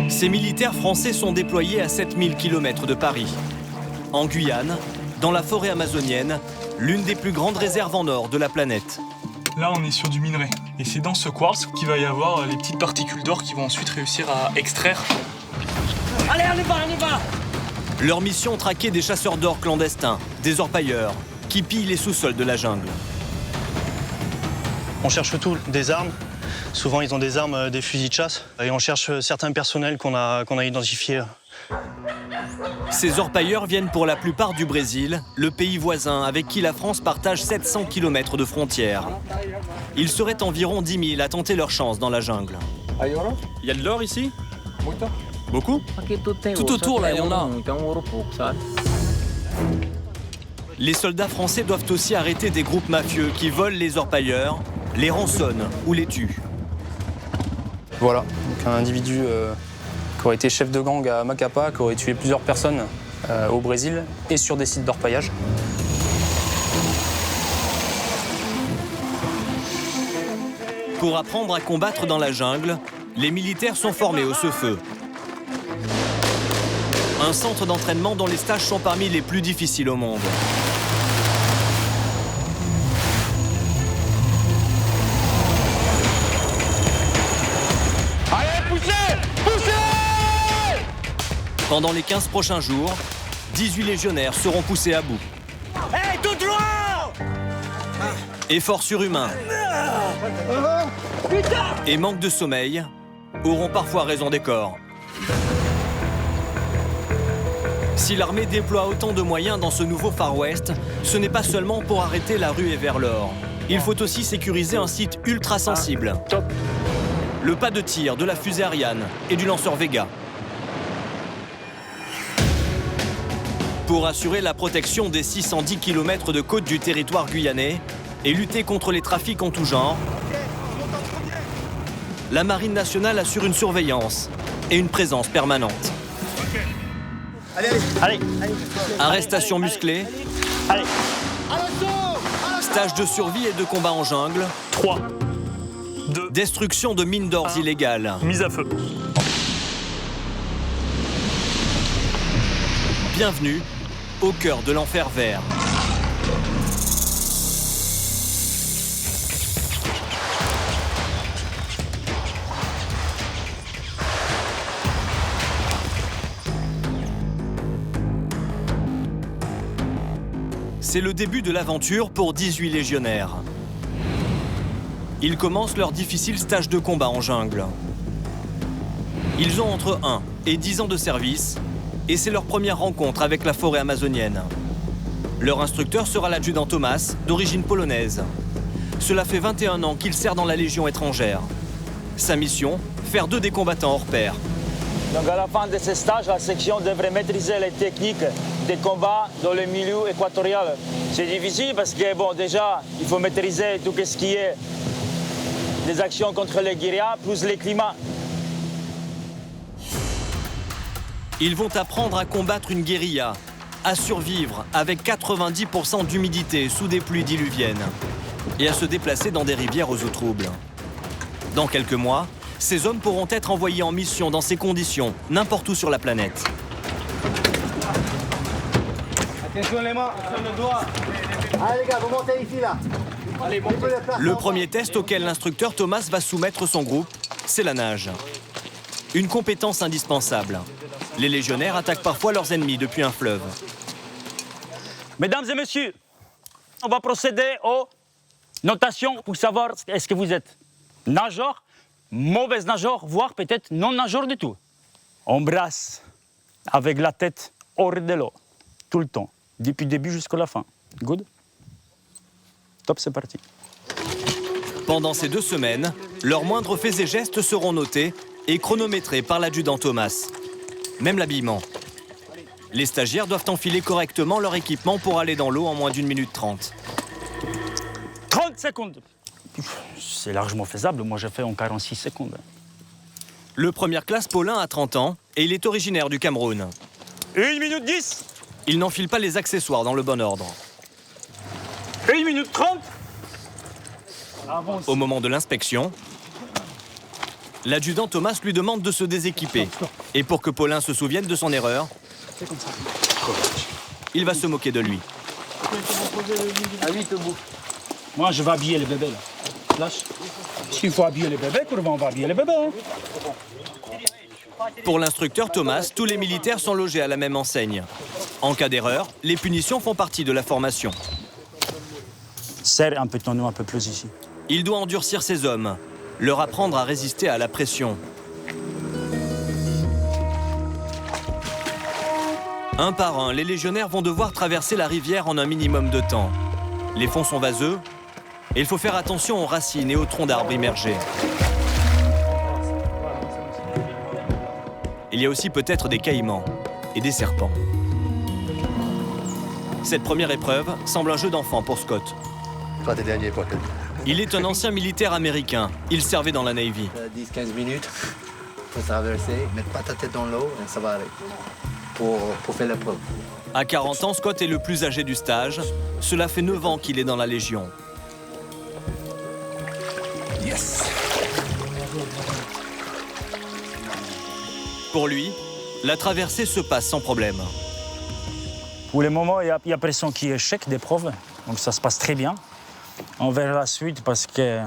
Ces militaires français sont déployés à 7000 km de Paris. En Guyane, dans la forêt amazonienne, l'une des plus grandes réserves en or de la planète. Là, on est sur du minerai. Et c'est dans ce quartz qu'il va y avoir les petites particules d'or qui vont ensuite réussir à extraire. Allez, on y va. Leur mission, traquer des chasseurs d'or clandestins, des orpailleurs, qui pillent les sous-sols de la jungle. On cherche tout, des armes. Souvent, ils ont des armes, des fusils de chasse. Et on cherche certains personnels qu'on a identifiés. Ces orpailleurs viennent pour la plupart du Brésil, le pays voisin avec qui la France partage 700 km de frontières. Ils seraient environ 10 000 à tenter leur chance dans la jungle. Il y a de l'or ici? Beaucoup? Tout autour, là, il y en a. Les soldats français doivent aussi arrêter des groupes mafieux qui volent les orpailleurs, les rançonnent ou les tuent. Voilà, donc un individu qui aurait été chef de gang à Macapá, qui aurait tué plusieurs personnes au Brésil et sur des sites d'orpaillage. Pour apprendre à combattre dans la jungle, les militaires sont formés au Cefeu. Un centre d'entraînement dont les stages sont parmi les plus difficiles au monde. Pendant les 15 prochains jours, 18 légionnaires seront poussés à bout. Hey, tout droit! Efforts surhumains et manque de sommeil auront parfois raison des corps. Si l'armée déploie autant de moyens dans ce nouveau Far West, ce n'est pas seulement pour arrêter la ruée vers l'or. Il faut aussi sécuriser un site ultra sensible. Le pas de tir de la fusée Ariane et du lanceur Vega. Pour assurer la protection des 610 km de côte du territoire guyanais et lutter contre les trafics en tout genre, la Marine nationale assure une surveillance et une présence permanente. Allez. Arrestation musclée, stage de survie et de combat en jungle, 3, 2, destruction de mines d'or illégales. mise à feu. Bienvenue au cœur de l'enfer vert. C'est le début de l'aventure pour 18 légionnaires. Ils commencent leur difficile stage de combat en jungle. Ils ont entre 1 et 10 ans de service et c'est leur première rencontre avec la forêt amazonienne. Leur instructeur sera l'adjudant Thomas, d'origine polonaise. Cela fait 21 ans qu'il sert dans la Légion étrangère. Sa mission, faire d'eux des combattants hors pair. Donc à la fin de ce stage, la section devrait maîtriser les techniques de combat dans le milieu équatorial. C'est difficile parce que, bon, déjà, il faut maîtriser tout ce qui est des actions contre les guérillas, plus les climats. Ils vont apprendre à combattre une guérilla, à survivre avec 90% d'humidité sous des pluies diluviennes et à se déplacer dans des rivières aux eaux troubles. Dans quelques mois, ces hommes pourront être envoyés en mission dans ces conditions, n'importe où sur la planète. Attention les mains, sur le doigt. Allez les gars, vous montez ici là. Allez, montez. Le premier test auquel l'instructeur Thomas va soumettre son groupe, c'est la nage. Une compétence indispensable. Les légionnaires attaquent parfois leurs ennemis depuis un fleuve. Mesdames et messieurs, on va procéder aux notations pour savoir est-ce que vous êtes nageur, mauvais nageur, voire peut-être non nageur du tout. On brasse avec la tête hors de l'eau, tout le temps, depuis le début jusqu'à la fin. Good? Top, c'est parti. Pendant ces 2 semaines, leurs moindres faits et gestes seront notés et chronométrés par l'adjudant Thomas. Même l'habillement. Les stagiaires doivent enfiler correctement leur équipement pour aller dans l'eau en moins d'1 minute 30. 30 secondes. C'est largement faisable, moi j'ai fait en 46 secondes. Le première classe Paulin a 30 ans et il est originaire du Cameroun. 1 minute 10. Il n'enfile pas les accessoires dans le bon ordre. 1 minute 30. Avance. Au moment de l'inspection, l'adjudant Thomas lui demande de se déséquiper. Et pour que Paulin se souvienne de son erreur, il va se moquer de lui. Moi, je vais habiller les bébés, là. Lâche. S'il faut habiller les bébés, on va habiller les bébés. Hein. Pour l'instructeur Thomas, tous les militaires sont logés à la même enseigne. En cas d'erreur, les punitions font partie de la formation. Serre un peu ton nom un peu plus ici. Il doit endurcir ses hommes, leur apprendre à résister à la pression. Un par un, les légionnaires vont devoir traverser la rivière en un minimum de temps. Les fonds sont vaseux et il faut faire attention aux racines et aux troncs d'arbres immergés. Il y a aussi peut-être des caïmans et des serpents. Cette première épreuve semble un jeu d'enfant pour Scott. Toi, t'es dernier, quoi. Il est un ancien militaire américain. Il servait dans la Navy. 10-15 minutes, faut traverser, mettre pas ta tête dans l'eau, et ça va aller. Pour faire l'épreuve. À 40 ans, Scott est le plus âgé du stage. Cela fait 9 ans qu'il est dans la Légion. Yes. Pour lui, la traversée se passe sans problème. Pour le moment, il y a personne qui échec d'épreuve, donc ça se passe très bien. On verra la suite parce que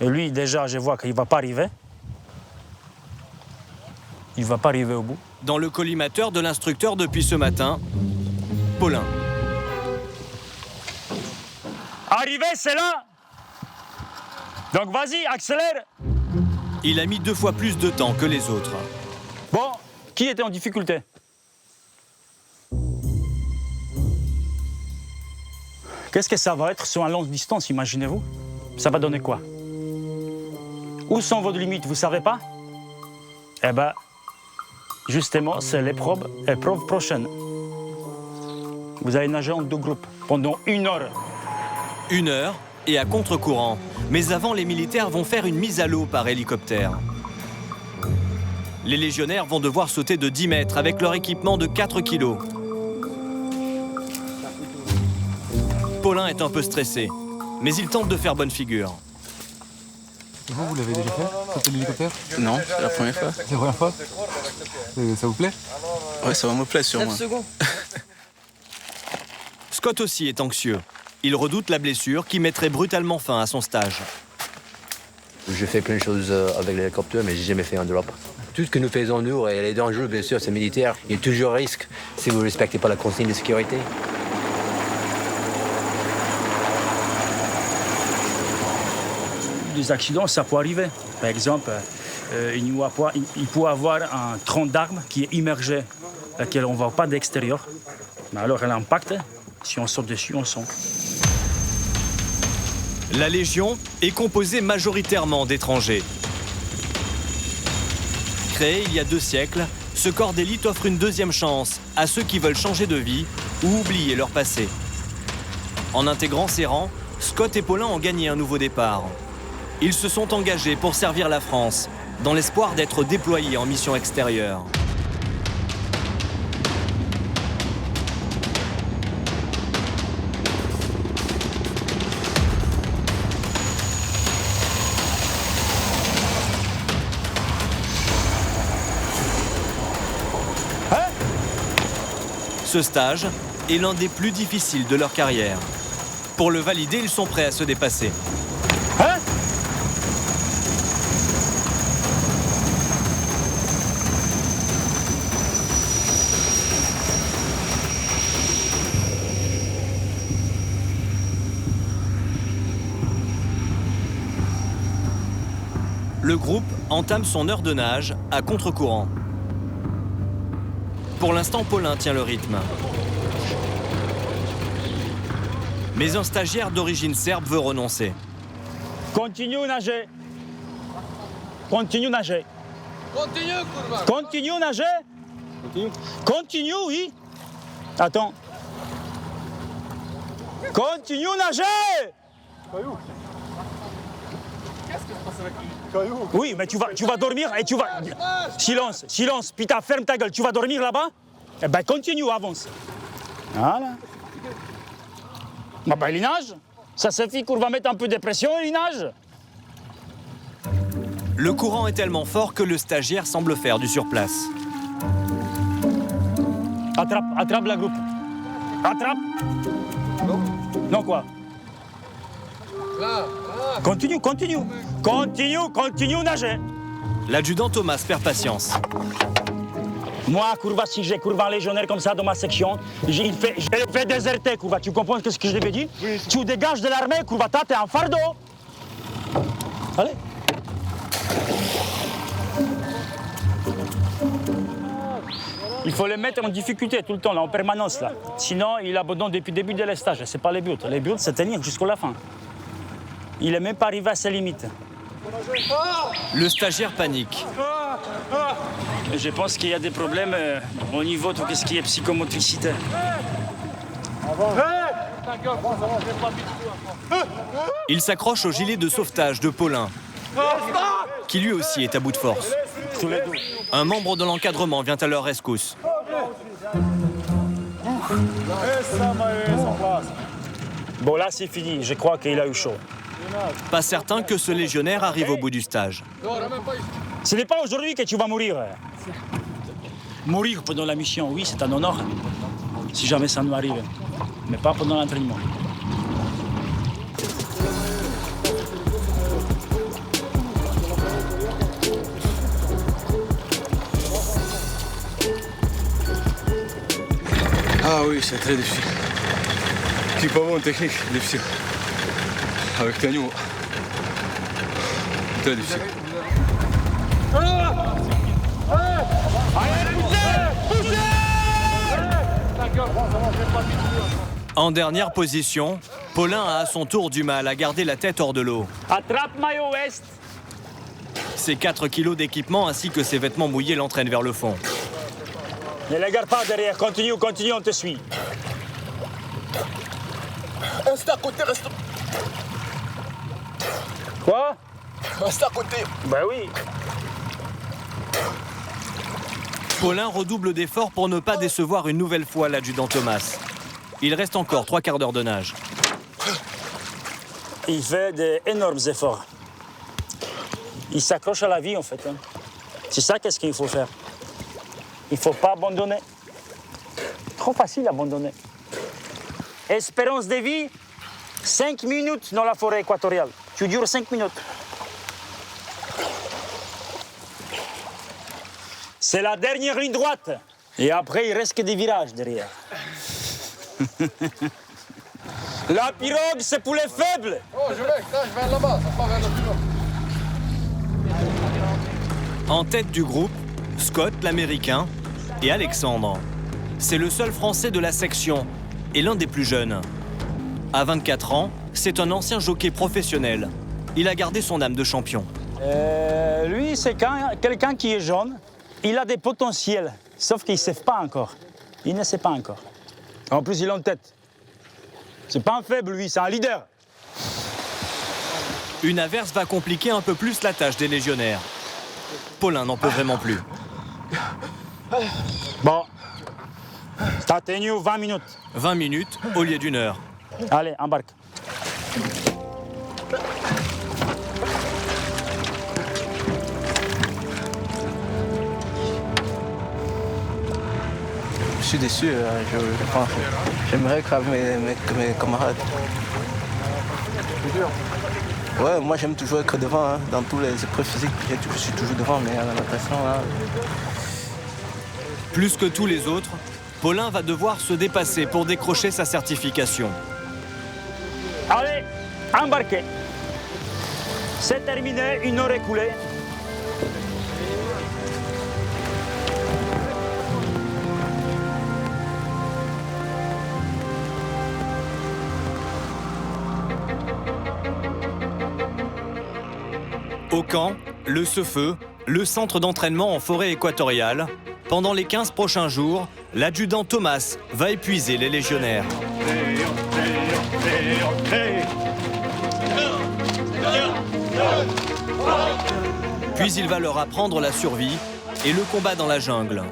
lui, déjà, je vois qu'il ne va pas arriver. Il ne va pas arriver au bout. Dans le collimateur de l'instructeur depuis ce matin, Paulin. Arrivé, c'est là. Donc vas-y, accélère. Il a mis 2 fois plus de temps que les autres. Bon, qui était en difficulté? Qu'est-ce que ça va être sur une longue distance, imaginez-vous? Ça va donner quoi? Où sont vos limites, vous ne savez pas? Eh bien, justement, c'est l'épreuve prochaine. Vous allez nager en 2 groupes pendant 1 heure. 1 heure et à contre-courant. Mais avant, les militaires vont faire une mise à l'eau par hélicoptère. Les légionnaires vont devoir sauter de 10 mètres avec leur équipement de 4 kilos. Paulin est un peu stressé, mais il tente de faire bonne figure. Vous l'avez déjà fait, sauter l'hélicoptère? Non, c'est la première fois. C'est la première fois? Ça vous plaît? Oui, ça va me plaire sûrement. Scott aussi est anxieux. Il redoute la blessure qui mettrait brutalement fin à son stage. Je fais plein de choses avec l'hélicoptère, mais j'ai jamais fait un drop. Tout ce que nous faisons, nous, et les dangers, bien sûr, c'est militaire. Il y a toujours risque si vous ne respectez pas la consigne de sécurité. Des accidents, ça peut arriver. Par exemple, il peut y avoir un tronc d'arbre qui est immergé, lequel on ne voit pas d'extérieur. Mais alors, l'impact, si on saute dessus, on sent. La Légion est composée majoritairement d'étrangers. Créé il y a 2 siècles, ce corps d'élite offre une deuxième chance à ceux qui veulent changer de vie ou oublier leur passé. En intégrant ces rangs, Scott et Paulin ont gagné un nouveau départ. Ils se sont engagés pour servir la France, dans l'espoir d'être déployés en mission extérieure. Ce stage est l'un des plus difficiles de leur carrière. Pour le valider, ils sont prêts à se dépasser. Hein? Le groupe entame son heure de nage à contre-courant. Pour l'instant, Paulin tient le rythme. Mais un stagiaire d'origine serbe veut renoncer. Continue à nager. Continue à nager. Continue à nager. Continue, oui. Attends. Continue à nager. Oui, mais tu vas dormir et tu vas... Silence, silence, putain, ferme ta gueule. Tu vas dormir là-bas? Eh ben, continue, avance. Voilà. Bah, il nage. Ça suffit qu'on va mettre un peu de pression et il nage. Le courant est tellement fort que le stagiaire semble faire du surplace. Attrape la groupe. Attrape. Non quoi? Continue nager. L'adjudant Thomas perd patience. Moi, Courva, si j'ai Courva légionnaire comme ça dans ma section, je le fais déserter, Courva. Tu comprends ce que je devais dire? Oui. Tu dégages de l'armée, Courva, t'es un fardeau. Allez. Il faut le mettre en difficulté tout le temps, là, en permanence. Là. Sinon, il abandonne depuis le début de l'estage. Ce n'est pas le but. Le but, c'est tenir jusqu'à la fin. Il n'est même pas arrivé à ses limites. Le stagiaire panique. Je pense qu'il y a des problèmes au niveau de tout ce qui est psychomotricité. Il s'accroche au gilet de sauvetage de Paulin, qui lui aussi est à bout de force. Un membre de l'encadrement vient à leur rescousse. Bon, là, c'est fini. Je crois qu'il a eu chaud. Pas certain que ce légionnaire arrive au bout du stage. Ce n'est pas aujourd'hui que tu vas mourir. Mourir pendant la mission, oui, c'est un honneur. Si jamais ça nous arrive. Mais pas pendant l'entraînement. Ah oui, c'est très difficile. Je suis pas bon en technique, difficile. Avec Tagnou, très difficile. En dernière position, Paulin a à son tour du mal à garder la tête hors de l'eau. Attrape maillot ouest. Ses 4 kilos d'équipement ainsi que ses vêtements mouillés l'entraînent vers le fond. Ne les garde pas derrière. Continue, on te suit. Reste à côté, reste. Quoi? Reste à côté. Ben oui. Paulin redouble d'efforts pour ne pas décevoir une nouvelle fois l'adjudant Thomas. Il reste encore 3 quarts d'heure de nage. Il fait d'énormes efforts. Il s'accroche à la vie, en fait. Hein. C'est ça qu'est-ce qu'il faut faire. Il ne faut pas abandonner. Trop facile d'abandonner. Espérance de vie, 5 minutes dans la forêt équatoriale. Tu dures 5 minutes. C'est la dernière ligne droite. Et après, il reste que des virages derrière. La pirogue, c'est pour les faibles. Oh, je vais là-bas, ça part vers le pirogue. En tête du groupe, Scott, l'Américain, et Alexandre. C'est le seul Français de la section et l'un des plus jeunes. À 24 ans, c'est un ancien jockey professionnel. Il a gardé son âme de champion. Lui, c'est quelqu'un qui est jeune. Il a des potentiels, sauf qu'il ne sait pas encore. Il ne sait pas encore. En plus, il est en tête. C'est pas un faible, lui, c'est un leader. Une averse va compliquer un peu plus la tâche des légionnaires. Paulin n'en peut vraiment plus. Bon, t'as tenu 20 minutes. 20 minutes au lieu d'1 heure. Allez, embarque. Je suis déçu, je pense. J'aimerais cramer mes camarades. Ouais, moi j'aime toujours être devant, hein. Dans tous les épreuves physiques, je suis toujours devant, mais à la natation, là... Plus que tous les autres, Paulin va devoir se dépasser pour décrocher sa certification. Allez, embarquez. C'est terminé, 1 heure écoulée. Au camp, le Cefeu, le centre d'entraînement en forêt équatoriale. Pendant les 15 prochains jours, l'adjudant Thomas va épuiser les légionnaires. Puis il va leur apprendre la survie et le combat dans la jungle.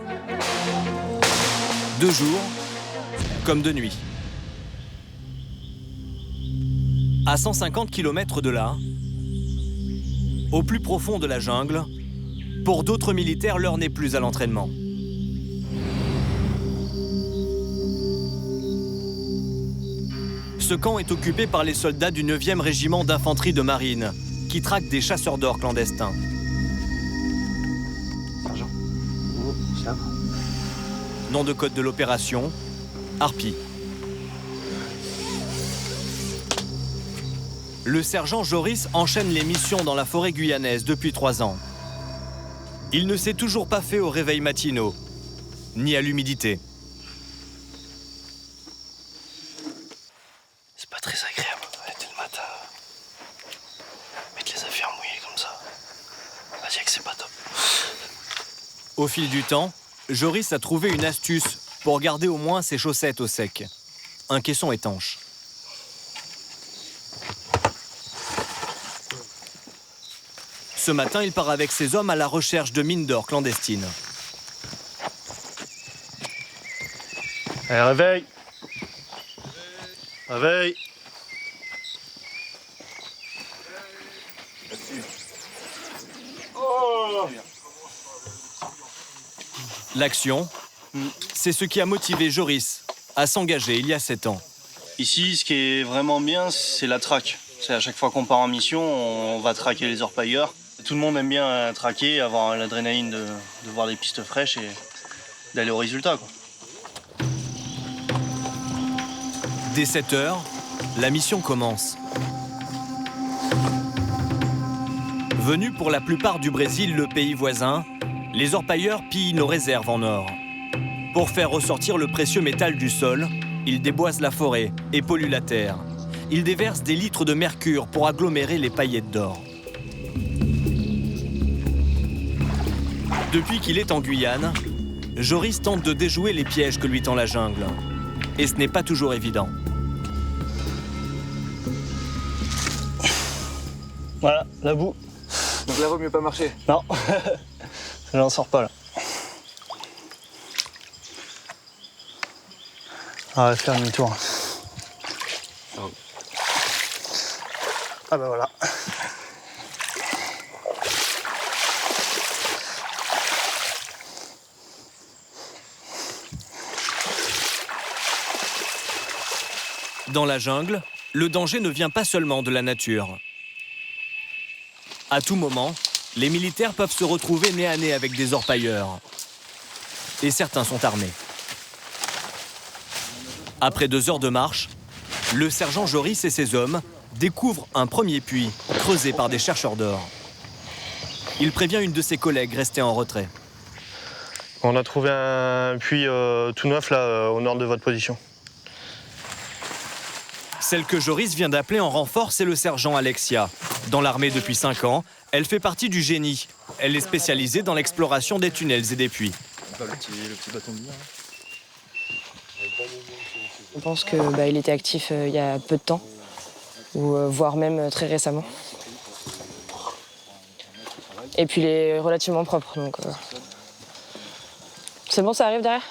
De jour comme de nuit. À 150 km de là, au plus profond de la jungle, pour d'autres militaires, l'heure n'est plus à l'entraînement. Ce camp est occupé par les soldats du 9e régiment d'infanterie de marine, qui traquent des chasseurs d'or clandestins. Sergent. Nom de code de l'opération, Harpie. Le sergent Joris enchaîne les missions dans la forêt guyanaise depuis 3 ans. Il ne s'est toujours pas fait aux réveils matinaux, ni à l'humidité. C'est pas très agréable d'arrêter le matin. Mettre les affaires mouillées comme ça. On va dire que c'est pas top. Au fil du temps, Joris a trouvé une astuce pour garder au moins ses chaussettes au sec. Un caisson étanche. Ce matin, il part avec ses hommes à la recherche de mines d'or clandestines. Allez, réveil. Réveil. L'action, c'est ce qui a motivé Joris à s'engager il y a 7 ans. Ici, ce qui est vraiment bien, c'est la traque. C'est à chaque fois qu'on part en mission, on va traquer les orpailleurs. Tout le monde aime bien traquer, avoir l'adrénaline de voir des pistes fraîches et d'aller au résultat, quoi. Dès 7 heures, la mission commence. Venus pour la plupart du Brésil, le pays voisin, les orpailleurs pillent nos réserves en or. Pour faire ressortir le précieux métal du sol, ils déboisent la forêt et polluent la terre. Ils déversent des litres de mercure pour agglomérer les paillettes d'or. Depuis qu'il est en Guyane, Joris tente de déjouer les pièges que lui tend la jungle. Et ce n'est pas toujours évident. Voilà, la boue. Donc là, vaut mieux pas marcher. Non, j'en sors pas là. On va faire demi-tour. Ah bah voilà. Dans la jungle, le danger ne vient pas seulement de la nature. À tout moment, les militaires peuvent se retrouver nez à nez avec des orpailleurs. Et certains sont armés. Après 2 heures de marche, le sergent Joris et ses hommes découvrent un premier puits creusé par des chercheurs d'or. Il prévient une de ses collègues restée en retrait. On a trouvé un puits tout neuf là, au nord de votre position. Celle que Joris vient d'appeler en renfort, c'est le sergent Alexia. Dans l'armée depuis 5 ans, elle fait partie du génie. Elle est spécialisée dans l'exploration des tunnels et des puits. Le petit bâton de lumière. On pense qu'il était actif il y a peu de temps, ou voire même très récemment. Et puis il est relativement propre, donc... C'est bon, ça arrive derrière ?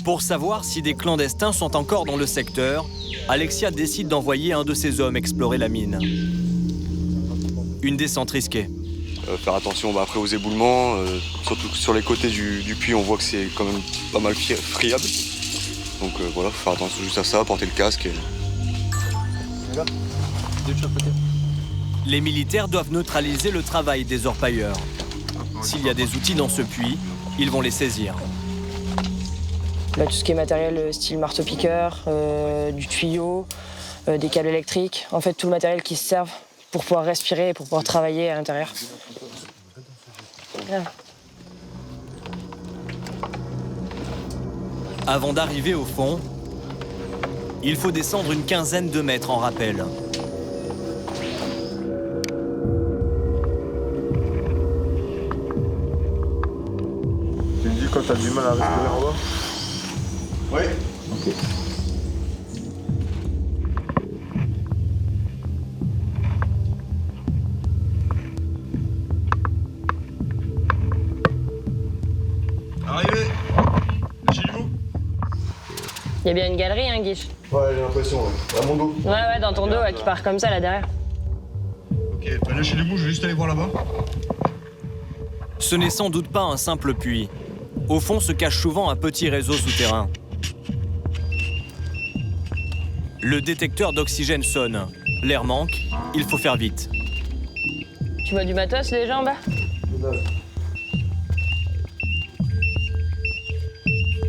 Pour savoir si des clandestins sont encore dans le secteur, Alexia décide d'envoyer un de ses hommes explorer la mine. Une descente risquée. Faire attention après aux éboulements, surtout sur les côtés du puits, on voit que c'est quand même pas mal friable. Donc voilà, faut faire attention juste à ça, porter le casque. Les militaires doivent neutraliser le travail des orpailleurs. S'il y a des outils dans ce puits, ils vont les saisir. Là, tout ce qui est matériel style marteau-piqueur, du tuyau, des câbles électriques, en fait tout le matériel qui se serve pour pouvoir respirer et pour pouvoir travailler à l'intérieur. Avant d'arriver au fond, il faut descendre une quinzaine de mètres en rappel. Tu me dis quand t'as du mal à respirer en bas? Oui. Ok. Arrivé. Lâchez-vous. Il y a bien une galerie, hein, Guiche? Ouais, j'ai l'impression, ouais. À mon dos. Ouais, dans ton dos, qui part comme ça, là, derrière. Ok, bah lâchez les bouts, je vais juste aller voir là-bas. Ce n'est sans doute pas un simple puits. Au fond se cache souvent un petit réseau souterrain. Le détecteur d'oxygène sonne. L'air manque, il faut faire vite. Tu vois du matos déjà en bas?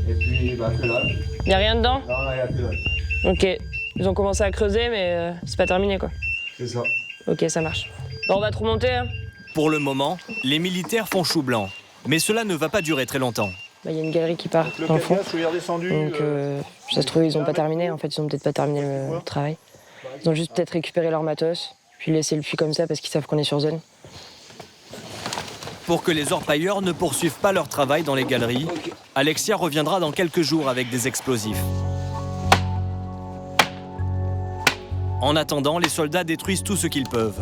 Et puis, bah, que dalle. Y'a rien dedans? Non, il y a que dalle. Ok. Ils ont commencé à creuser, mais c'est pas terminé, quoi. C'est ça. Ok, ça marche. Bon, on va te remonter, hein. Pour le moment, les militaires font chou blanc. Mais cela ne va pas durer très longtemps. Bah, y a une galerie qui part dans le fond. Donc, ça se trouve, ils ont pas terminé. En fait, ils ont peut-être pas terminé le travail. Ils ont juste peut-être récupéré leur matos, puis laissé le puits comme ça parce qu'ils savent qu'on est sur zone. Pour que les orpailleurs ne poursuivent pas leur travail dans les galeries, Alexia reviendra dans quelques jours avec des explosifs. En attendant, les soldats détruisent tout ce qu'ils peuvent.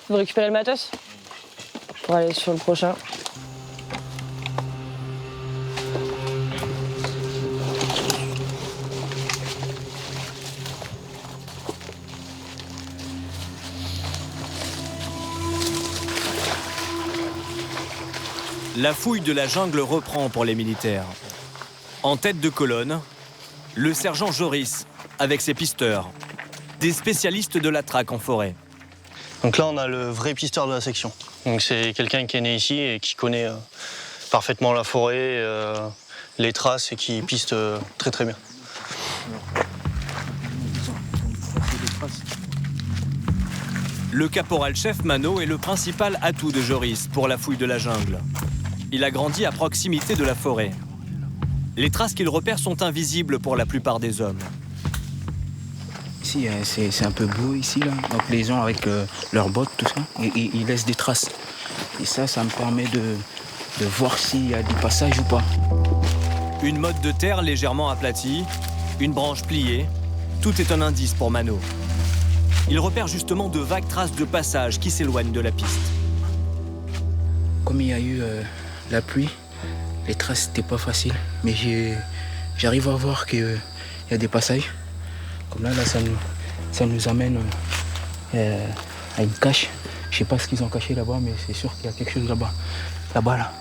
Vous récupérez le matos pour aller sur le prochain. La fouille de la jungle reprend pour les militaires. En tête de colonne, le sergent Joris, avec ses pisteurs, des spécialistes de la traque en forêt. Donc là, on a le vrai pisteur de la section. Donc c'est quelqu'un qui est né ici et qui connaît parfaitement la forêt, les traces et qui piste très très bien. Le caporal-chef Mano est le principal atout de Joris pour la fouille de la jungle. Il a grandi à proximité de la forêt. Les traces qu'il repère sont invisibles pour la plupart des hommes. Ici, c'est un peu beau ici, là. Donc les gens avec leurs bottes, tout ça, ils laissent des traces. Et ça me permet de voir s'il y a du passage ou pas. Une motte de terre légèrement aplatie, une branche pliée, tout est un indice pour Mano. Il repère justement de vagues traces de passage qui s'éloignent de la piste. Comme il y a eu la pluie, les traces n'étaient pas faciles, mais j'arrive à voir qu'il y a des passages. Comme là, ça nous amène à une cache. Je sais pas ce qu'ils ont caché là-bas, mais c'est sûr qu'il y a quelque chose là-bas. Là-bas, là.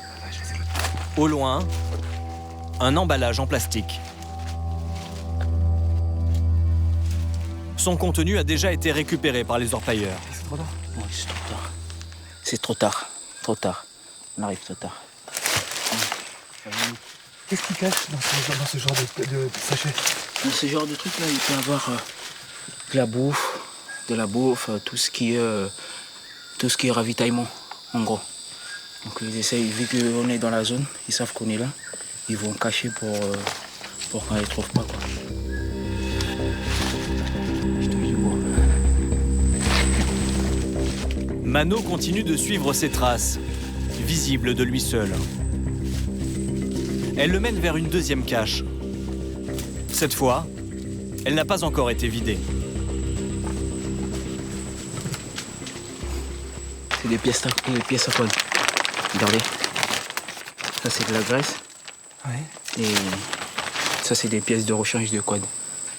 Au loin, un emballage en plastique. Son contenu a déjà été récupéré par les orpailleurs. C'est trop tard. Oui, c'est trop tard. C'est trop tard. Trop tard. On arrive trop tard. Qu'est-ce qu'il cache dans ce genre de sachet? Dans ce genre de truc là, il peut y avoir de la bouffe, tout ce qui est ravitaillement, en gros. Donc ils essayent, vu qu'on est dans la zone, ils savent qu'on est là, ils vont cacher pour qu'on ne les trouve pas, quoi. Mano continue de suivre ses traces, visibles de lui seul. Elle le mène vers une deuxième cache. Cette fois, elle n'a pas encore été vidée. C'est des pièces à quad. Regardez. Ça, c'est de la graisse. Ouais. Et ça, c'est des pièces de rechange de quad.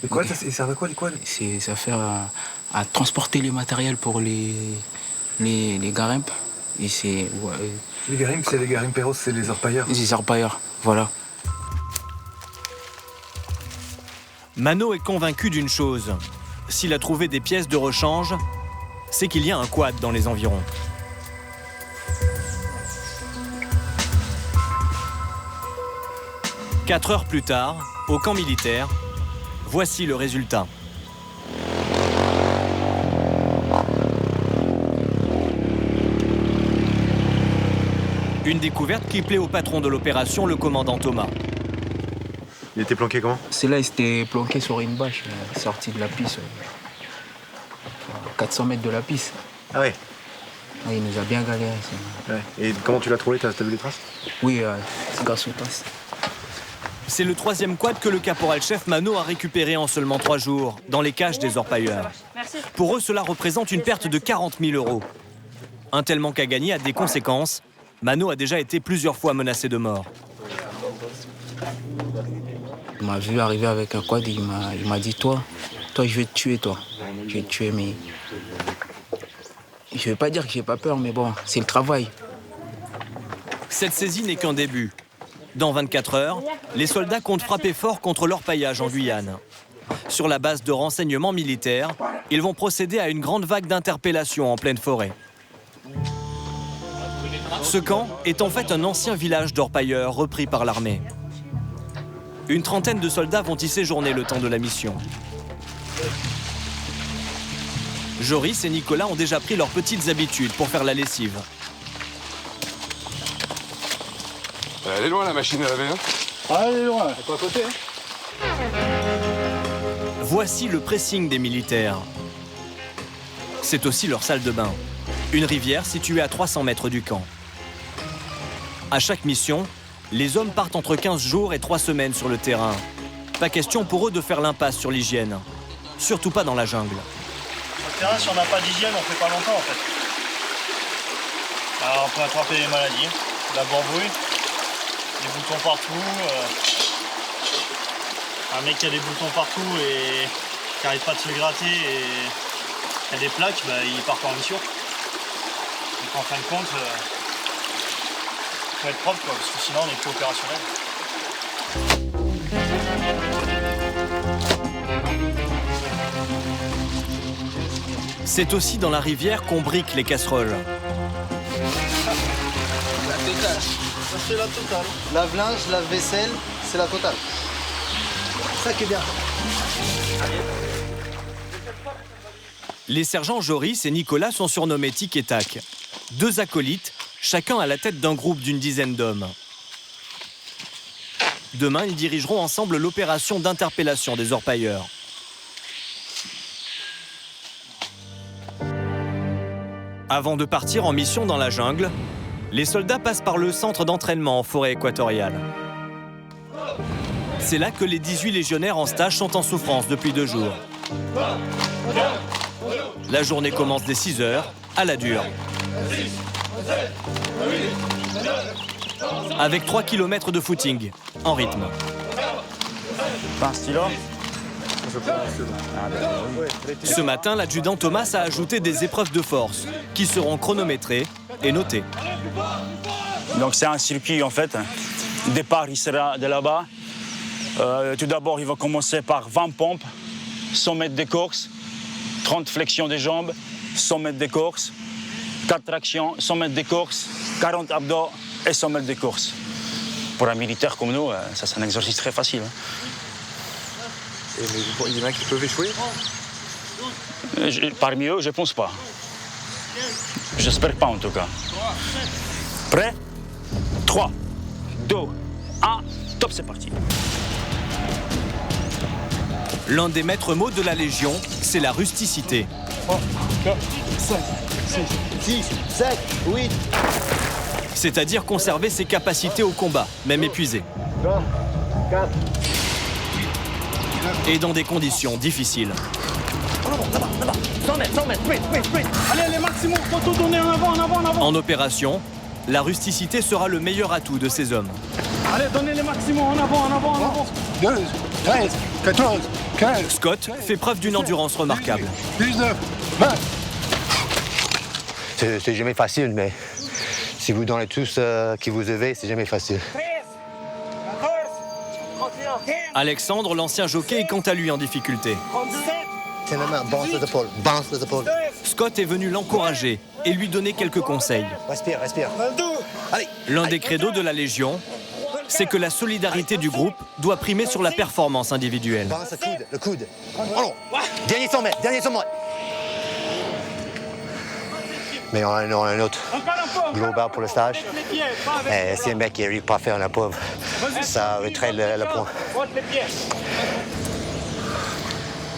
Les quads, ça sert à quoi, les quads? Ça sert à transporter les matériels pour les garimpes. Et c'est... Ouais, les garimpes, c'est les garimperos, c'est les orpailleurs. Les orpailleurs, voilà. Mano est convaincu d'une chose. S'il a trouvé des pièces de rechange, c'est qu'il y a un quad dans les environs. Quatre heures plus tard, au camp militaire, voici le résultat. Une découverte qui plaît au patron de l'opération, le commandant Thomas. Il était planqué comment? C'est là, il s'était planqué sur une bâche, sorti de la piste. 400 mètres de la piste. Ah ouais? Il nous a bien galéré. Ouais. Et comment tu l'as trouvé? T'as vu les traces? Oui, c'est grâce aux traces. C'est le troisième quad que le caporal-chef Mano a récupéré en seulement 3 jours, dans les caches des orpailleurs. Pour eux, cela représente une perte de 40 000 €. Un tel manque à gagner a des conséquences. Mano a déjà été plusieurs fois menacé de mort. Il m'a vu arriver avec un quad, il m'a dit toi je vais te tuer toi. Je vais te tuer, mais je vais pas dire que j'ai pas peur, mais bon, c'est le travail. Cette saisie n'est qu'un début. Dans 24 heures, les soldats comptent frapper fort contre l'orpaillage en Guyane. Sur la base de renseignements militaires, ils vont procéder à une grande vague d'interpellations en pleine forêt. Ce camp est en fait un ancien village d'orpailleurs repris par l'armée. Une trentaine de soldats vont y séjourner le temps de la mission. Joris et Nicolas ont déjà pris leurs petites habitudes pour faire la lessive. Elle est loin la machine à laver, hein? Ah, elle est loin, elle est pas à côté. Voici le pressing des militaires. C'est aussi leur salle de bain. Une rivière située à 300 mètres du camp. À chaque mission, les hommes partent entre 15 jours et 3 semaines sur le terrain. Pas question pour eux de faire l'impasse sur l'hygiène. Surtout pas dans la jungle. Sur le terrain, si on n'a pas d'hygiène, on fait pas longtemps en fait. Alors on peut attraper les maladies, la bourboule, des boutons partout. Un mec qui a des boutons partout et qui n'arrête pas de se gratter et qui a des plaques, bah, il part en mission. Donc en fin de compte, faut être propre quoi, parce que sinon on n'est plus opérationnel. C'est aussi dans la rivière qu'on brique les casseroles. La totale. Ça c'est la totale. Lave-linge, lave-vaisselle, c'est la totale. C'est ça qui est bien. Les sergents Joris et Nicolas sont surnommés Tic et Tac. 2 acolytes, chacun à la tête d'un groupe d'une dizaine d'hommes. Demain, ils dirigeront ensemble l'opération d'interpellation des orpailleurs. Avant de partir en mission dans la jungle, les soldats passent par le centre d'entraînement en forêt équatoriale. C'est là que les 18 légionnaires en stage sont en souffrance depuis 2 jours. La journée commence dès 6 heures, à la dure. Avec 3 km de footing, en rythme. Un stylo. Ce matin, l'adjudant Thomas a ajouté des épreuves de force qui seront chronométrées et notées. Donc c'est un circuit en fait. Le départ il sera de là-bas. Tout d'abord, il va commencer par 20 pompes, 100 mètres de course, 30 flexions des jambes, 100 mètres de course, 4 tractions, 100 mètres de course, 40 abdos et 100 mètres de course. Pour un militaire comme nous, ça c'est un exercice très facile. Et mais il y en a qui peuvent échouer? Parmi eux, je pense pas. J'espère pas en tout cas. Prêt? 3, 2, 1, top, c'est parti. L'un des maîtres mots de la Légion, c'est la rusticité. 3, 4, 5, 6, 7, 8. C'est-à-dire conserver ses capacités au combat, même épuisées. 3, 4. Et dans des conditions difficiles. Là-bas. 100 mètres, sprint. Allez, les maximum, faut tout donner en avant. En opération, la rusticité sera le meilleur atout de ces hommes. Allez, donnez les maximum, en avant. 12, 13, 14, 15. Scott fait preuve d'une endurance remarquable. 19, 20. C'est jamais facile, mais si vous donnez tout ce qui vous avez, c'est jamais facile. Alexandre, l'ancien jockey, est quant à lui en difficulté. Tiens la main, balance les épaules. Scott est venu l'encourager et lui donner quelques conseils. Respire. Allez. L'un des credos de la Légion, c'est que la solidarité du groupe doit primer sur la performance individuelle. Balance le coude. Allons. Dernier 100 mètres. Mais on a un autre global pour le stage. Et si un mec n'arrive pas à faire la pauvre, ça retrait le point.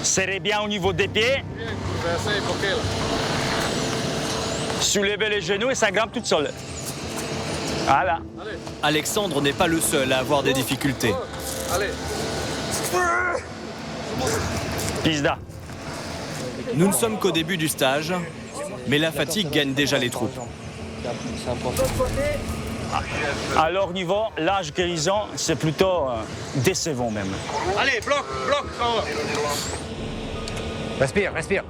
Serrez bien au niveau des pieds. Soulevez les genoux et ça grimpe toute seule. Voilà. Alexandre n'est pas le seul à avoir des difficultés. Pizda. Nous ne sommes qu'au début du stage, mais la fatigue gagne déjà les troupes. À leur niveau, l'âge qu'ils ont, c'est plutôt décevant même. Allez, bloc. Respire, respire.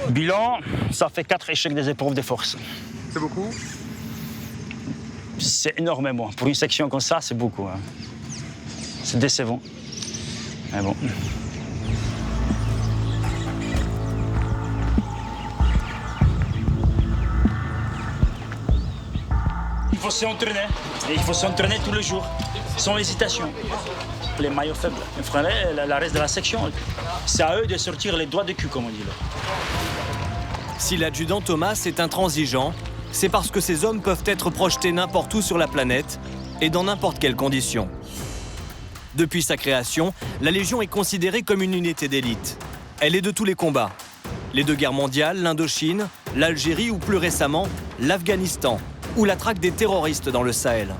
Bilan, ça fait 4 échecs des épreuves de force. C'est beaucoup? C'est énormément. Pour une section comme ça, c'est beaucoup. Hein. C'est décevant. Mais bon. Il faut s'entraîner. Et il faut s'entraîner tous les jours, sans hésitation. Les maillots faibles, les frères, la reste de la section, c'est à eux de sortir les doigts de cul, comme on dit là. Si l'adjudant Thomas est intransigeant, c'est parce que ces hommes peuvent être projetés n'importe où sur la planète et dans n'importe quelles conditions. Depuis sa création, la Légion est considérée comme une unité d'élite. Elle est de tous les combats. Les 2 guerres mondiales, l'Indochine, l'Algérie ou plus récemment, l'Afghanistan, ou la traque des terroristes dans le Sahel.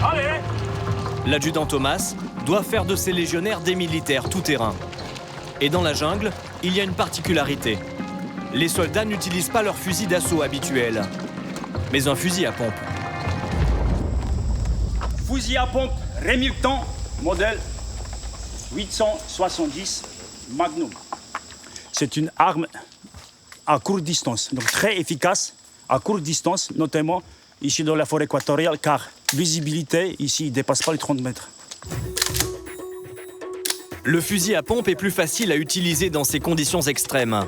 Allez! L'adjudant Thomas doit faire de ses légionnaires des militaires tout-terrain. Et dans la jungle, il y a une particularité. Les soldats n'utilisent pas leur fusil d'assaut habituel, mais un fusil à pompe. Fusil à pompe Remington, modèle 870 Magnum. C'est une arme à courte distance, donc très efficace à courte distance, notamment ici dans la forêt équatoriale, car visibilité ici ne dépasse pas les 30 mètres. Le fusil à pompe est plus facile à utiliser dans ces conditions extrêmes.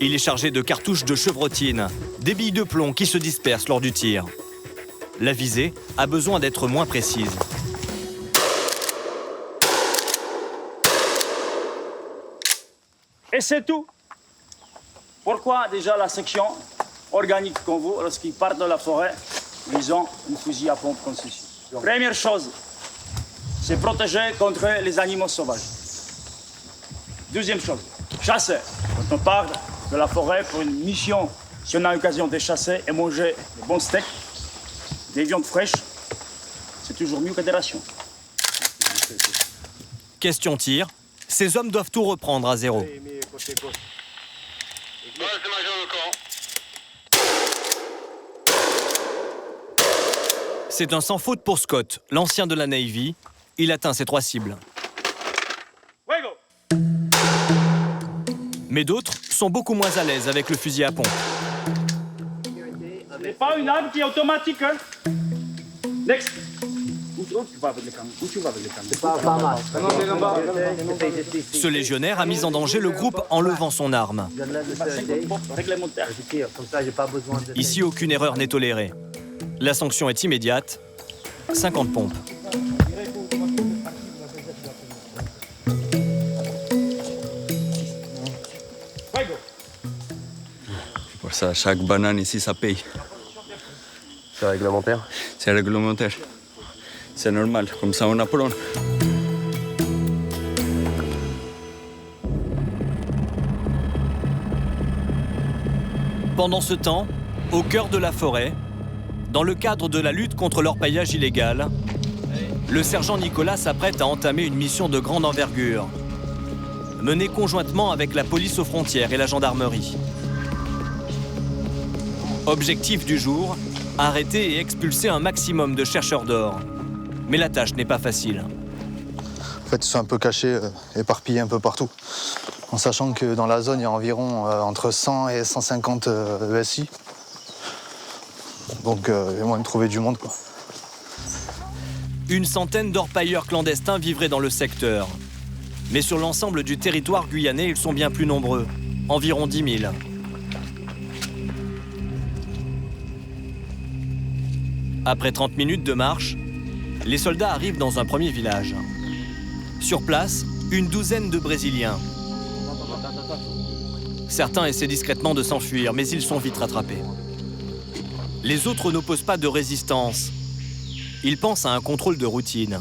Il est chargé de cartouches de chevrotine, des billes de plomb qui se dispersent lors du tir. La visée a besoin d'être moins précise. Et c'est tout. Pourquoi déjà la section organique comme vous, lorsqu'ils partent de la forêt, ils ont un fusil à pompe comme ceci. Première chose, c'est protéger contre les animaux sauvages. Deuxième chose, chasser. Quand on part de la forêt pour une mission, si on a l'occasion de chasser et manger de bons steaks, des viandes fraîches, c'est toujours mieux que des rations. Question tir, ces hommes doivent tout reprendre à zéro. C'est un sans faute pour Scott, l'ancien de la Navy. Il atteint ses 3 cibles. Mais d'autres sont beaucoup moins à l'aise avec le fusil à pompe. Ce n'est pas une arme qui est automatique. Hein? Next. Où tu vas avec les caméras? Où tu vas avec les caméras? Ce légionnaire a mis en danger le groupe en levant son arme. Réglementaire. Ici, aucune erreur n'est tolérée. La sanction est immédiate, 50 pompes. Pour ça, chaque banane ici, ça paye. C'est réglementaire? C'est réglementaire. C'est normal, comme ça on apprend. Pendant ce temps, au cœur de la forêt, dans le cadre de la lutte contre l'orpaillage illégal, le sergent Nicolas s'apprête à entamer une mission de grande envergure, menée conjointement avec la police aux frontières et la gendarmerie. Objectif du jour, arrêter et expulser un maximum de chercheurs d'or. Mais la tâche n'est pas facile. En fait, ils sont un peu cachés, éparpillés un peu partout. En sachant que dans la zone, il y a environ entre 100 et 150 ESI. Donc, il y a moyen de trouver du monde, quoi. Une centaine d'orpailleurs clandestins vivraient dans le secteur. Mais sur l'ensemble du territoire guyanais, ils sont bien plus nombreux, environ 10 000. Après 30 minutes de marche, les soldats arrivent dans un premier village. Sur place, une douzaine de Brésiliens. Certains essaient discrètement de s'enfuir, mais ils sont vite rattrapés. Les autres n'opposent pas de résistance. Ils pensent à un contrôle de routine.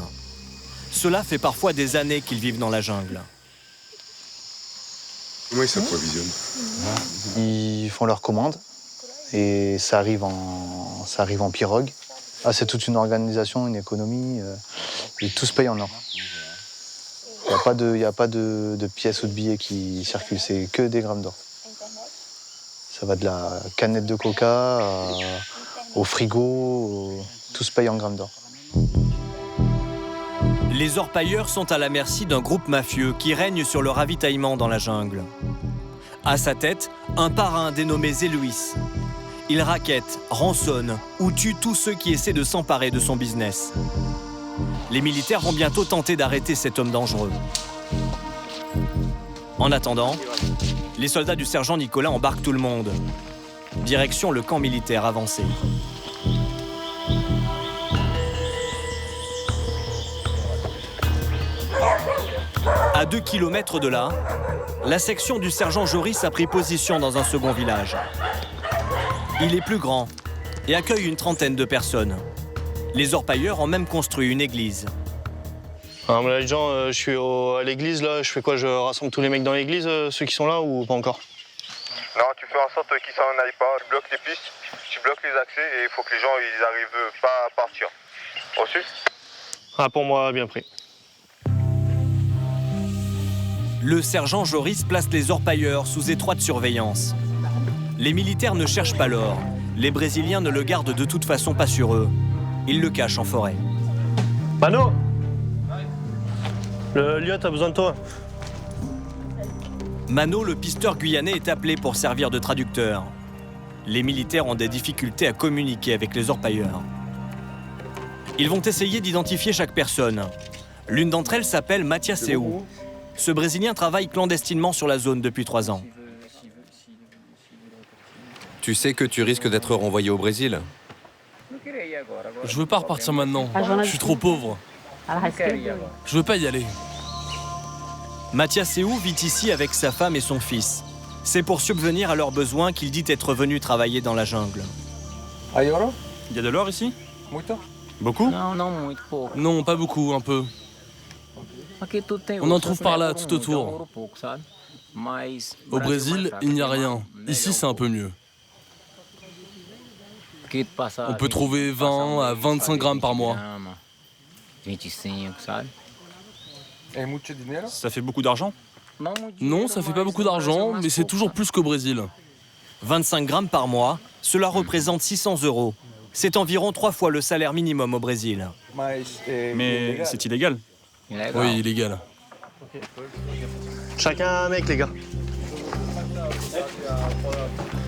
Cela fait parfois des années qu'ils vivent dans la jungle. Comment ils s'approvisionnent? Ils font leurs commandes et ça arrive en pirogue. Ah, c'est toute une organisation, une économie, et tout se paye en or. Il n'y a pas de pièces ou de billets qui circulent, c'est que des grammes d'or. Ça va de la canette de coca au frigo, tout se paye en grammes d'or. Les orpailleurs sont à la merci d'un groupe mafieux qui règne sur le ravitaillement dans la jungle. À sa tête, un parrain dénommé Zéluis. Il raquette, rançonne ou tue tous ceux qui essaient de s'emparer de son business. Les militaires vont bientôt tenter d'arrêter cet homme dangereux. En attendant, les soldats du sergent Nicolas embarquent tout le monde. Direction le camp militaire avancé. À 2 kilomètres de là, la section du sergent Joris a pris position dans un second village. Il est plus grand et accueille une trentaine de personnes. Les orpailleurs ont même construit une église. Alors, là, les gens, je suis à l'église, là, je fais quoi? Je rassemble tous les mecs dans l'église, ceux qui sont là, ou pas encore? Non, tu fais en sorte qu'ils s'en aillent pas. Tu bloques les pistes, tu bloques les accès et il faut que les gens ils arrivent pas à partir. Reçu? Ah, pour moi, bien pris. Le sergent Joris place les orpailleurs sous étroite surveillance. Les militaires ne cherchent pas l'or. Les Brésiliens ne le gardent de toute façon pas sur eux. Ils le cachent en forêt. Mano, le lieutenant a besoin de toi. Mano, le pisteur guyanais, est appelé pour servir de traducteur. Les militaires ont des difficultés à communiquer avec les orpailleurs. Ils vont essayer d'identifier chaque personne. L'une d'entre elles s'appelle Matia Seu. Ce Brésilien travaille clandestinement sur la zone depuis 3 ans. Tu sais que tu risques d'être renvoyé au Brésil? Je veux pas repartir maintenant. Je suis trop pauvre. Je veux pas y aller. Matia Seu vit ici avec sa femme et son fils. C'est pour subvenir à leurs besoins qu'il dit être venu travailler dans la jungle. Il y a de l'or ici? Beaucoup? Non, pas beaucoup, un peu. On en trouve par là, tout autour. Au Brésil, il n'y a rien. Ici, c'est un peu mieux. On peut trouver 20 à 25 grammes par mois. Ça fait beaucoup d'argent? Non, ça fait pas beaucoup d'argent, mais c'est toujours plus qu'au Brésil. 25 grammes par mois, cela représente 600 €. C'est environ 3 fois le salaire minimum au Brésil. Mais c'est illégal. Oui, illégal. Chacun un mec, les gars.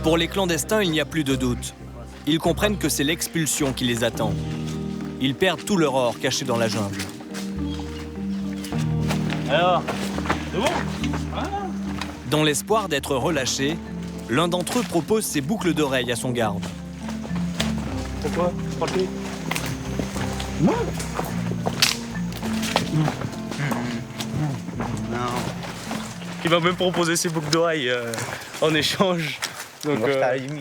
Pour les clandestins, il n'y a plus de doute. Ils comprennent que c'est l'expulsion qui les attend. Ils perdent tout leur or caché dans la jungle. Alors, c'est bon? Dans l'espoir d'être relâché, l'un d'entre eux propose ses boucles d'oreilles à son garde. Pourquoi? Tranquille. Non. Il m'a même proposé ses boucles d'oreilles en échange. Donc,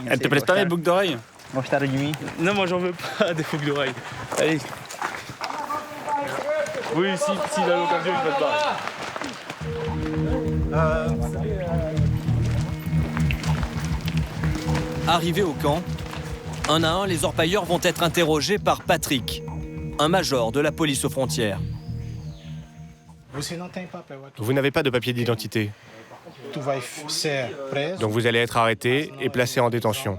Elle te prête pas les boucles d'oreilles? Non, moi j'en veux pas des boucles d'oreilles. Allez. Oui, s'il a l'occasion, il va te barrer. Arrivés au camp, un à un, les orpailleurs vont être interrogés par Patrick, un major de la police aux frontières. Vous n'avez pas de papier d'identité. Donc vous allez être arrêté et placé en détention.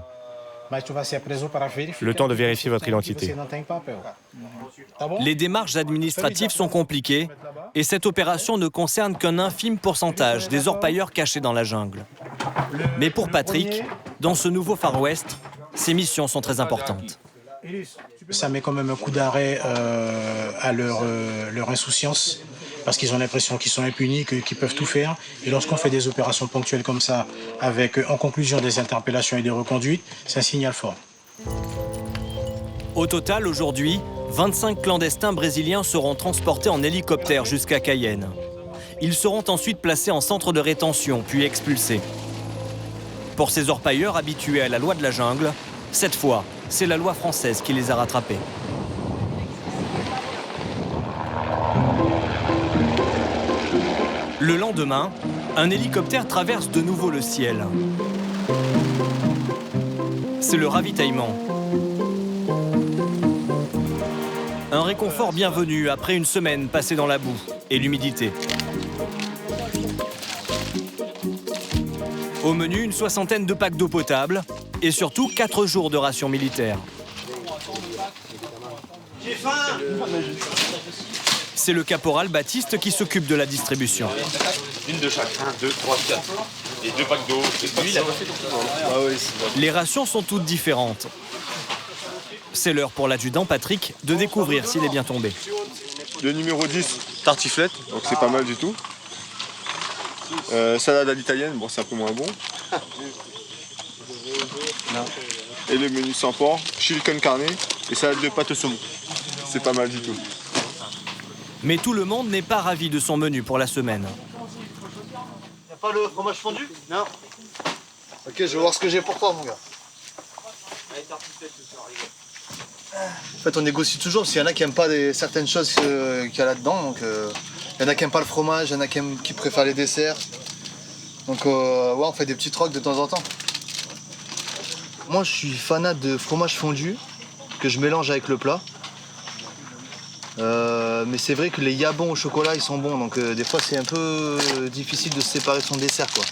Le temps de vérifier votre identité. Les démarches administratives sont compliquées et cette opération ne concerne qu'un infime pourcentage des orpailleurs cachés dans la jungle. Mais pour Patrick, dans ce nouveau Far West, ces missions sont très importantes. Ça met quand même un coup d'arrêt à leur insouciance, parce qu'ils ont l'impression qu'ils sont impunis, qu'ils peuvent tout faire. Et lorsqu'on fait des opérations ponctuelles comme ça, avec en conclusion des interpellations et des reconduites, c'est un signal fort. Au total, aujourd'hui, 25 clandestins brésiliens seront transportés en hélicoptère jusqu'à Cayenne. Ils seront ensuite placés en centre de rétention, puis expulsés. Pour ces orpailleurs habitués à la loi de la jungle, cette fois, c'est la loi française qui les a rattrapés. Le lendemain, un hélicoptère traverse de nouveau le ciel. C'est le ravitaillement. Un réconfort bienvenu après une semaine passée dans la boue et l'humidité. Au menu, une soixantaine de packs d'eau potable et surtout 4 jours de rations militaires. C'est le caporal Baptiste qui s'occupe de la distribution. Une de chaque. 1, 2, 3, 4. Et 2 packs d'eau. Les rations sont toutes différentes. C'est l'heure pour l'adjudant Patrick de découvrir s'il est bien tombé. Le numéro 10, tartiflette, donc c'est pas mal du tout. Salade à l'italienne, bon c'est un peu moins bon. Et le menu sans porc, chili con carne et salade de pâte au saumon. C'est pas mal du tout. Mais tout le monde n'est pas ravi de son menu pour la semaine. Y'a pas le fromage fondu? Non. Ok, je vais voir ce que j'ai pour toi, mon gars. En fait, on négocie toujours parce qu'il y en a qui n'aiment pas certaines choses qu'il y a là-dedans. Donc, il y en a qui n'aiment pas le fromage, il y en a qui préfèrent les desserts. Donc, ouais, on fait des petits trocs de temps en temps. Moi, je suis fanat de fromage fondu que je mélange avec le plat. Mais c'est vrai que les yabons au chocolat, ils sont bons. Donc, des fois, c'est un peu difficile de se séparer son dessert, quoi.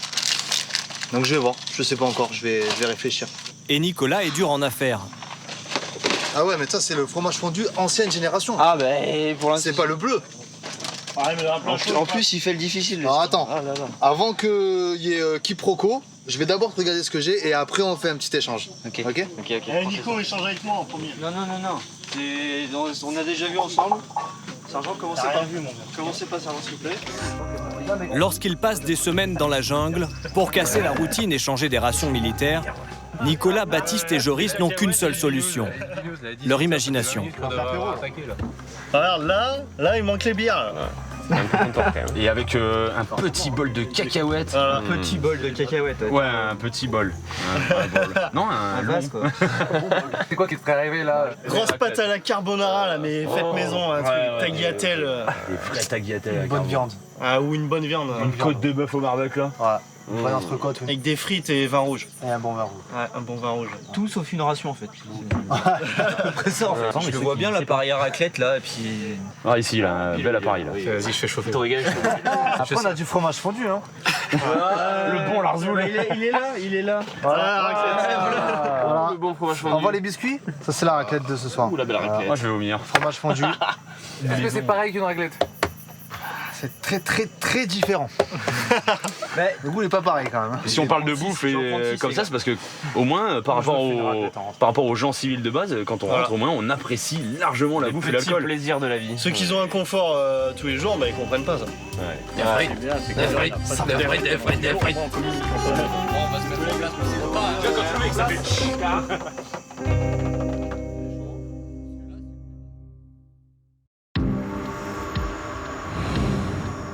Donc, je vais voir. Je sais pas encore. Je vais réfléchir. Et Nicolas est dur en affaires. Ah ouais, mais ça, c'est le fromage fondu ancienne génération. Ah ben, pour l'instant... C'est pas le bleu. En plus, il fait le difficile. Alors attends, avant qu'il y ait quiproquo, je vais d'abord regarder ce que j'ai et après on fait un petit échange. Ok. Nico, échange avec moi en premier. Non. On a déjà vu ensemble. Sergent, commencez pas, Sergent, s'il vous plaît. Lorsqu'ils passent des semaines dans la jungle pour casser la routine et changer des rations militaires, Nicolas, Baptiste et Joris n'ont qu'une seule solution, leur imagination. Regarde, là, il manque les bières. Et avec un petit bol de cacahuètes. Un petit bol de cacahuètes. Ouais, un petit bol. Un bol. Non, un long. quoi. C'est quoi qui te serait arrivé là? Grosse pâte à la carbonara, là, mais faite maison, un truc tagliatelle. Des vrais tagliatelles. Une bonne viande. Ah, ou une bonne viande. Une côte de bœuf au barbecue là. Ouais. Une bonne entrecôte. Avec des frites et vin rouge. Et un bon vin rouge. Ouais, un bon vin rouge. Tout sauf une ration en fait. Après ça, en fait. Je le vois bien l'appareil à raclette là, et puis. Ah, ici là, un bel appareil là. Vas-y, je fais chauffer. Après, on a du fromage fondu, hein. Le bon Larzoul. Il est là. Voilà. Le bon fromage fondu. On voit les biscuits? Ça, c'est la raclette de ce soir. Ouh, la belle raclette. Moi, je vais vomir. Fromage fondu. Est-ce que c'est pareil qu'une raclette? C'est très très très différent. Mais le goût n'est pas pareil quand même. Si on parle de bouffe et comme ça, c'est parce que au moins par rapport aux gens civils de base, quand on rentre au moins on apprécie largement la bouffe et l'alcool. C'est le plaisir de la vie. Ceux qui ont un confort tous les jours, bah ils comprennent pas ça. Des frites. On va se mettre en place, mais c'est pas. Quand tu le mec, ça fait.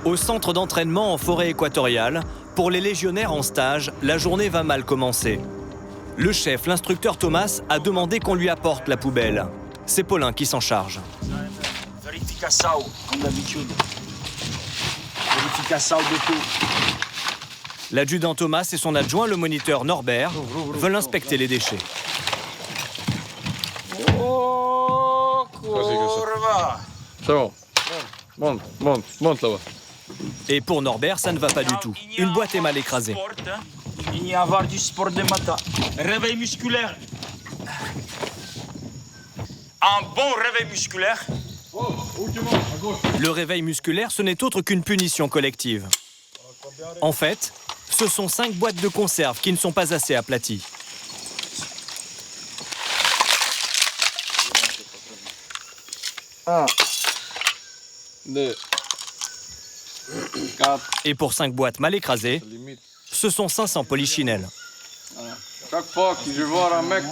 Au centre d'entraînement en forêt équatoriale, pour les légionnaires en stage, la journée va mal commencer. Le chef, l'instructeur Thomas, a demandé qu'on lui apporte la poubelle. C'est Paulin qui s'en charge. Verificação, comme d'habitude. Verificação de tout. L'adjudant Thomas et son adjoint, le moniteur Norbert, veulent inspecter les déchets. Oh, curva. C'est bon. Monte là-bas. Et pour Norbert, ça ne va pas du tout. Une boîte est mal écrasée. Il y a avoir du sport de matin. Réveil musculaire. Un bon réveil musculaire. Le réveil musculaire, ce n'est autre qu'une punition collective. En fait, ce sont 5 boîtes de conserve qui ne sont pas assez aplaties. Et pour 5 boîtes mal écrasées, ce sont 500 polichinelles. Chaque fois que je vois un mec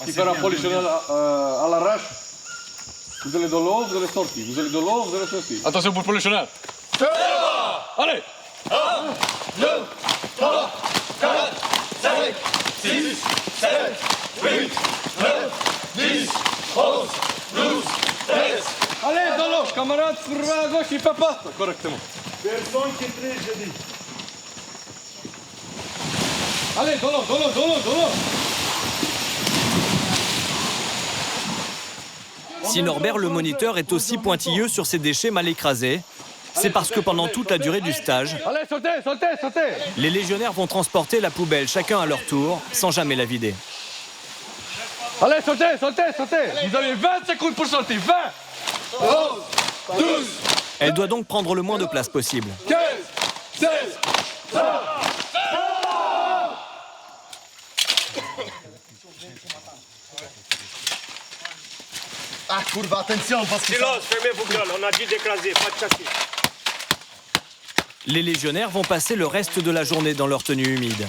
qui fait un polichinelle à l'arrache, vous allez de l'eau, vous allez sortir. Vous allez de l'eau, vous allez sortir. Attention pour le polichinelle. Allez! 1, 2, 3, 4, 5, 6, 7, 8, 9, 10, 11, 12, 13. Allez, dans l'eau, camarade, sur la gauche, il ne fait pas correctement. Personne qui est prêt, je dis. Allez, dans l'eau. Si Norbert, le moniteur, est aussi pointilleux sur ces déchets mal écrasés, C'est parce que pendant toute la durée du stage, Allez, sautez, sautez, sautez. les légionnaires vont transporter la poubelle chacun à leur tour, sans jamais la vider. Allez, sautez, sautez, sautez. Vous avez 20 secondes pour sauter. 20. 11, 12. Elle doit donc prendre le moins de place possible. 15, 16, 17. Ah, curva, attention, parce que... Silence, fermez vos gueules, on a dit d'écraser, pas de chasser. Les légionnaires vont passer le reste de la journée dans leur tenue humide.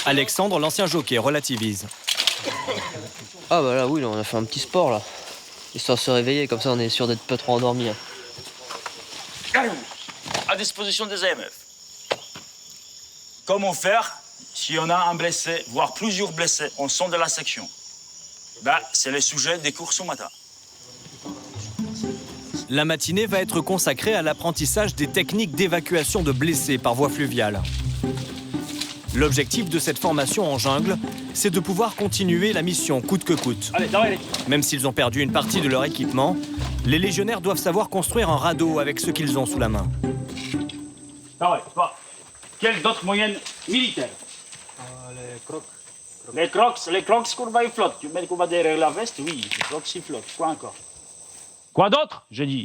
Alexandre, l'ancien jockey, relativise. Ah bah là oui, là, on a fait un petit sport là. Histoire de se réveiller, comme ça on est sûr d'être pas trop endormi. À disposition des AMF. Comment faire si on a un blessé, voire plusieurs blessés en son de la section? Ben, c'est le sujet des cours ce matin. La matinée va être consacrée à l'apprentissage des techniques d'évacuation de blessés par voie fluviale. L'objectif de cette formation en jungle, c'est de pouvoir continuer la mission coûte que coûte. Allez. Même s'ils ont perdu une partie de leur équipement, les légionnaires doivent savoir construire un radeau avec ce qu'ils ont sous la main. Quels d'autres moyens militaires? Les crocs, courba, ils flottent. Tu mets courba derrière la veste, oui, les crocs, ils flottent. Quoi encore? Quoi d'autre, je dis?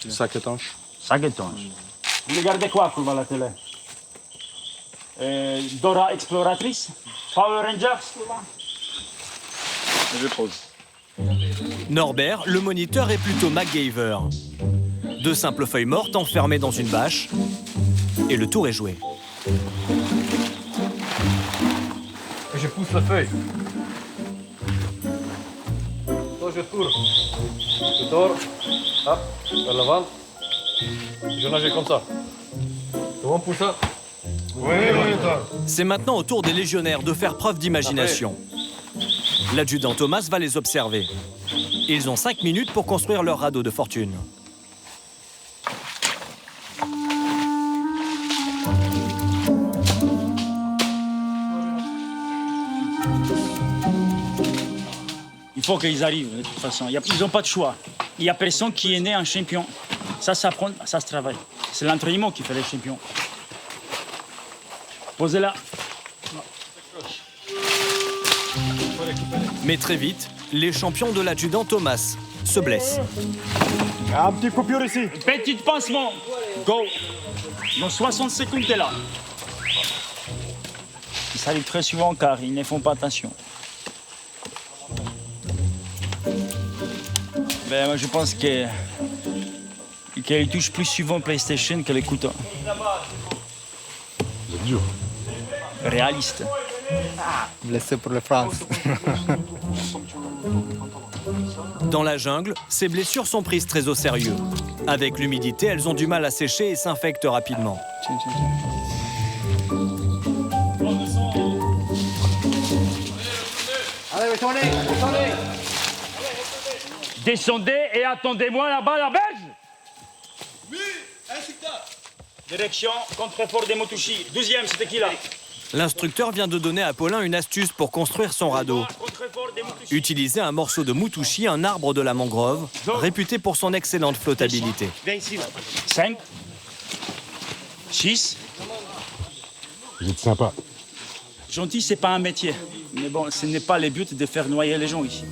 Sac étanche. Sac étanche. Vous regardez quoi, courba, à la télé? Dora Exploratrice? Power Rangers, courba? Je pose. Norbert, le moniteur, est plutôt MacGyver. 2 simples feuilles mortes enfermées dans une bâche, et le tour est joué. Je pousse la feuille. Toi, je tourne. Je tords. Hop, vers l'avant. Je nage comme ça. C'est bon pour ça? Oui. C'est maintenant au tour des légionnaires de faire preuve d'imagination. L'adjudant Thomas va les observer. Ils ont 5 minutes pour construire leur radeau de fortune. Il faut qu'ils arrivent, de toute façon. Ils n'ont pas de choix. Il n'y a personne qui est né un champion. Ça s'apprend, ça se travaille. C'est l'entraînement qui fait les champions. Posez-la. Mais très vite, les champions de l'adjudant Thomas se blessent. Un petit coupure ici. Petit pansement. Go. Dans 60 secondes, t'es là. Ça arrive très souvent car ils ne font pas attention. Ben, moi, je pense qu'ils touchent plus souvent PlayStation que les couteaux. Vous êtes dur. Réaliste. Blessé pour la France. Dans la jungle, ces blessures sont prises très au sérieux. Avec l'humidité, elles ont du mal à sécher et s'infectent rapidement. Allez, descendez. Descendez et attendez-moi là-bas, la Belge. Oui, instructeur. Direction contrefort des Motouchi. 12e, c'était qui là? L'instructeur vient de donner à Paulin une astuce pour construire son radeau. Utiliser un morceau de moutouchi, un arbre de la mangrove, réputé pour son excellente flottabilité. 5, 6. Vous êtes sympa. Gentil, c'est pas un métier. Mais bon, ce n'est pas le but de faire noyer les gens ici.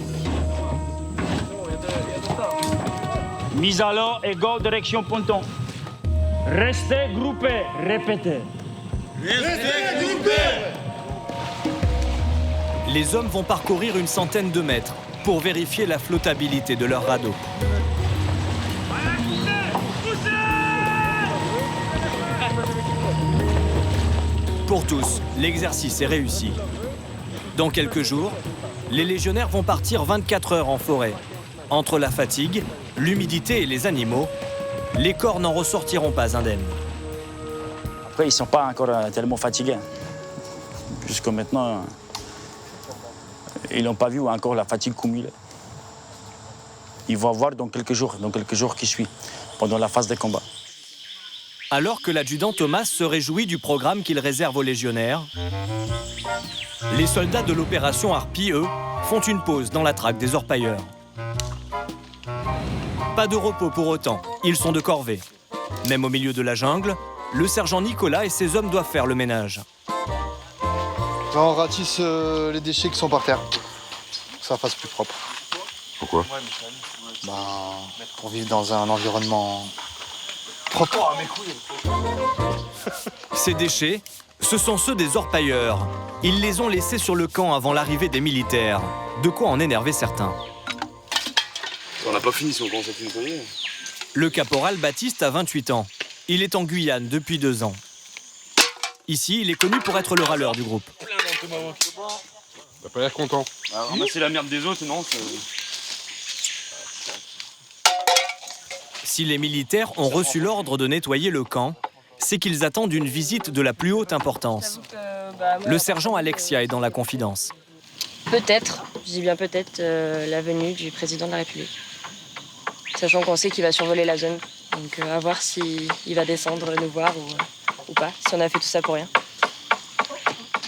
Mise à l'eau et go, direction ponton. Restez groupés, répétez. Restez groupés. Les hommes vont parcourir une centaine de mètres pour vérifier la flottabilité de leur radeau. Pour tous, l'exercice est réussi. Dans quelques jours, les légionnaires vont partir 24 heures en forêt. Entre la fatigue, l'humidité et les animaux, les corps n'en ressortiront pas indemnes. Après, ils ne sont pas encore tellement fatigués. Jusqu'à maintenant, ils n'ont pas vu encore la fatigue cumulée. Ils vont voir dans quelques jours qui suivent, pendant la phase de combat. Alors que l'adjudant Thomas se réjouit du programme qu'il réserve aux légionnaires, les soldats de l'opération Harpie, eux, font une pause dans la traque des orpailleurs. Pas de repos pour autant, ils sont de corvée. Même au milieu de la jungle, le sergent Nicolas et ses hommes doivent faire le ménage. Là, on ratisse les déchets qui sont par terre, pour que ça fasse plus propre. Pourquoi? Pour vivre dans un environnement propre. Ces déchets, ce sont ceux des orpailleurs. Ils les ont laissés sur le camp avant l'arrivée des militaires. De quoi en énerver certains. On n'a pas fini si on commence à tout nettoyer. Le caporal Baptiste a 28 ans. Il est en Guyane depuis 2 ans. Ici, il est connu pour être le râleur du groupe. T'as pas l'air content. Ramasser la merde des autres, non? Si les militaires ont reçu l'ordre de nettoyer le camp, c'est qu'ils attendent une visite de la plus haute importance. Le sergent Alexia est dans la confidence. Peut-être, je dis bien peut-être, la venue du président de la République. Sachant qu'on sait qu'il va survoler la zone. Donc à voir s'il va descendre nous voir ou pas, si on a fait tout ça pour rien.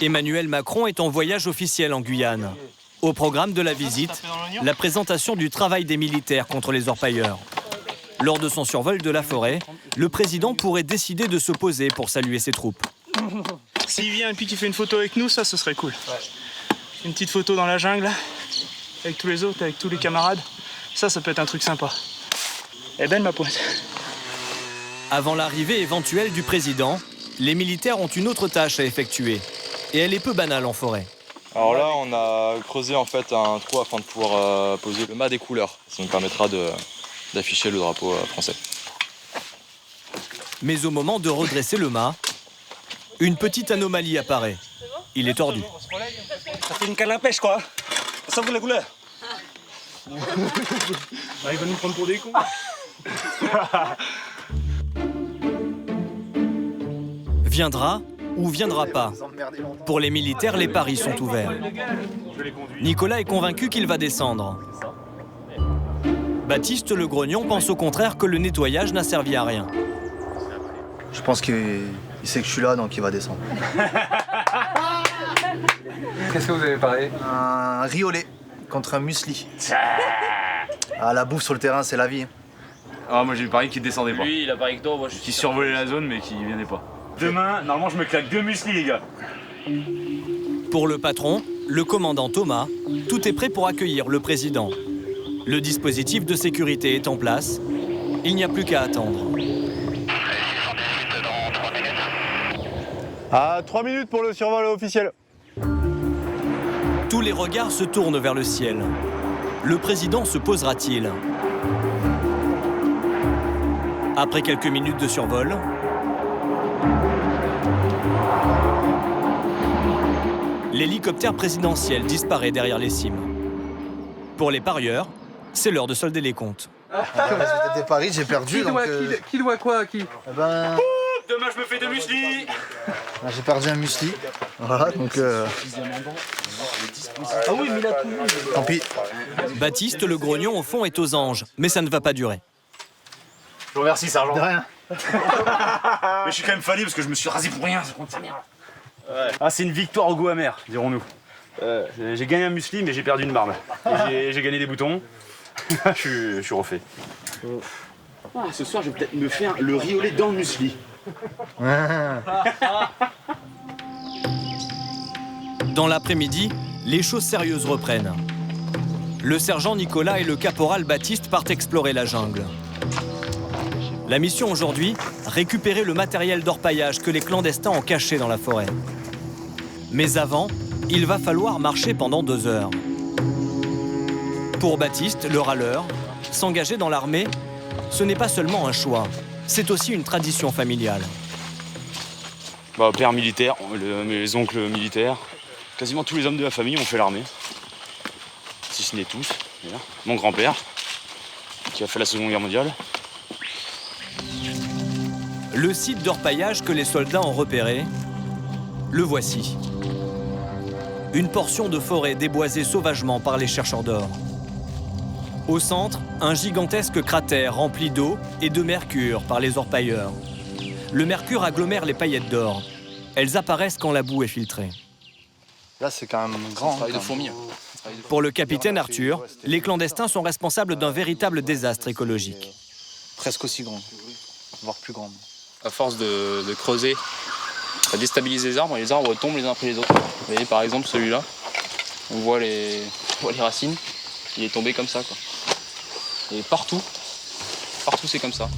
Emmanuel Macron est en voyage officiel en Guyane. Au programme de la visite, la présentation du travail des militaires contre les orpailleurs. Lors de son survol de la forêt, le président pourrait décider de se poser pour saluer ses troupes. S'il vient et puis qu'il fait une photo avec nous, ça, ce serait cool. Une petite photo dans la jungle, avec tous les autres, avec tous les camarades. Ça peut être un truc sympa. Elle est belle, ma pointe. Avant l'arrivée éventuelle du président, les militaires ont une autre tâche à effectuer. Et elle est peu banale en forêt. Alors là, on a creusé en fait un trou afin de pouvoir poser le mât des couleurs. Ça nous permettra d'afficher le drapeau français. Mais au moment de redresser le mât, une petite anomalie apparaît. Il est tordu. Ça fait une canne à pêche, quoi. Ça vous les couleurs. Il va nous prendre pour des cons. Viendra ou viendra pas. Pour les militaires, les paris sont ouverts. Nicolas est convaincu qu'il va descendre. Baptiste le Grognon pense au contraire que le nettoyage n'a servi à rien. Je pense qu'il sait que je suis là, donc il va descendre. Qu'est-ce que vous avez parlé? Un riz au lait contre un muesli. Ah, la bouffe sur le terrain, c'est la vie. Ah, moi j'ai parié qu'il descendait pas. Lui, il a parié que toi, moi je suis... Qui survolait la zone mais qui venait pas. Demain, normalement je me claque 2 muesli, les gars. Pour le patron, le commandant Thomas, tout est prêt pour accueillir le président. Le dispositif de sécurité est en place. Il n'y a plus qu'à attendre. À 3 minutes pour le survol officiel. Tous les regards se tournent vers le ciel. Le président se posera-t-il? Après quelques minutes de survol, l'hélicoptère présidentiel disparaît derrière les cimes. Pour les parieurs, c'est l'heure de solder les comptes. Des paris, j'ai perdu. Qui doit quoi à qui? Demain je me fais 2 muesli. J'ai perdu un muesli. Voilà, donc... Ah oui, mais il a tout vu. Tant pis. Baptiste le Grognon au fond est aux anges, mais ça ne va pas durer. Je vous remercie, sergent. De rien. Mais je suis quand même fallu parce que je me suis rasé pour rien, ça compte sa merde. Ouais. Ah, c'est une victoire au goût amer, dirons-nous. J'ai gagné un muesli, mais j'ai perdu une marde. J'ai gagné des boutons. je suis refait. Ah, ce soir, je vais peut-être me faire le riz au lait dans le muesli. Dans l'après-midi, les choses sérieuses reprennent. Le sergent Nicolas et le caporal Baptiste partent explorer la jungle. La mission aujourd'hui, récupérer le matériel d'orpaillage que les clandestins ont caché dans la forêt. Mais avant, il va falloir marcher pendant 2 heures. Pour Baptiste, le râleur, s'engager dans l'armée, ce n'est pas seulement un choix, c'est aussi une tradition familiale. Père militaire, mes oncles militaires, quasiment tous les hommes de la famille ont fait l'armée. Si ce n'est tous, d'ailleurs. Mon grand-père, qui a fait la Seconde Guerre mondiale. Le site d'orpaillage que les soldats ont repéré, le voici. Une portion de forêt déboisée sauvagement par les chercheurs d'or. Au centre, un gigantesque cratère rempli d'eau et de mercure par les orpailleurs. Le mercure agglomère les paillettes d'or. Elles apparaissent quand la boue est filtrée. Là, c'est quand même grand. Travail de fourmi. Pour le capitaine Arthur, les clandestins sont responsables d'un véritable désastre écologique. Presque aussi grande, voire plus grande. À force de creuser, ça déstabilise les arbres et les arbres tombent les uns après les autres. Vous voyez par exemple celui-là, on voit les racines, il est tombé comme ça, quoi. Et partout c'est comme ça.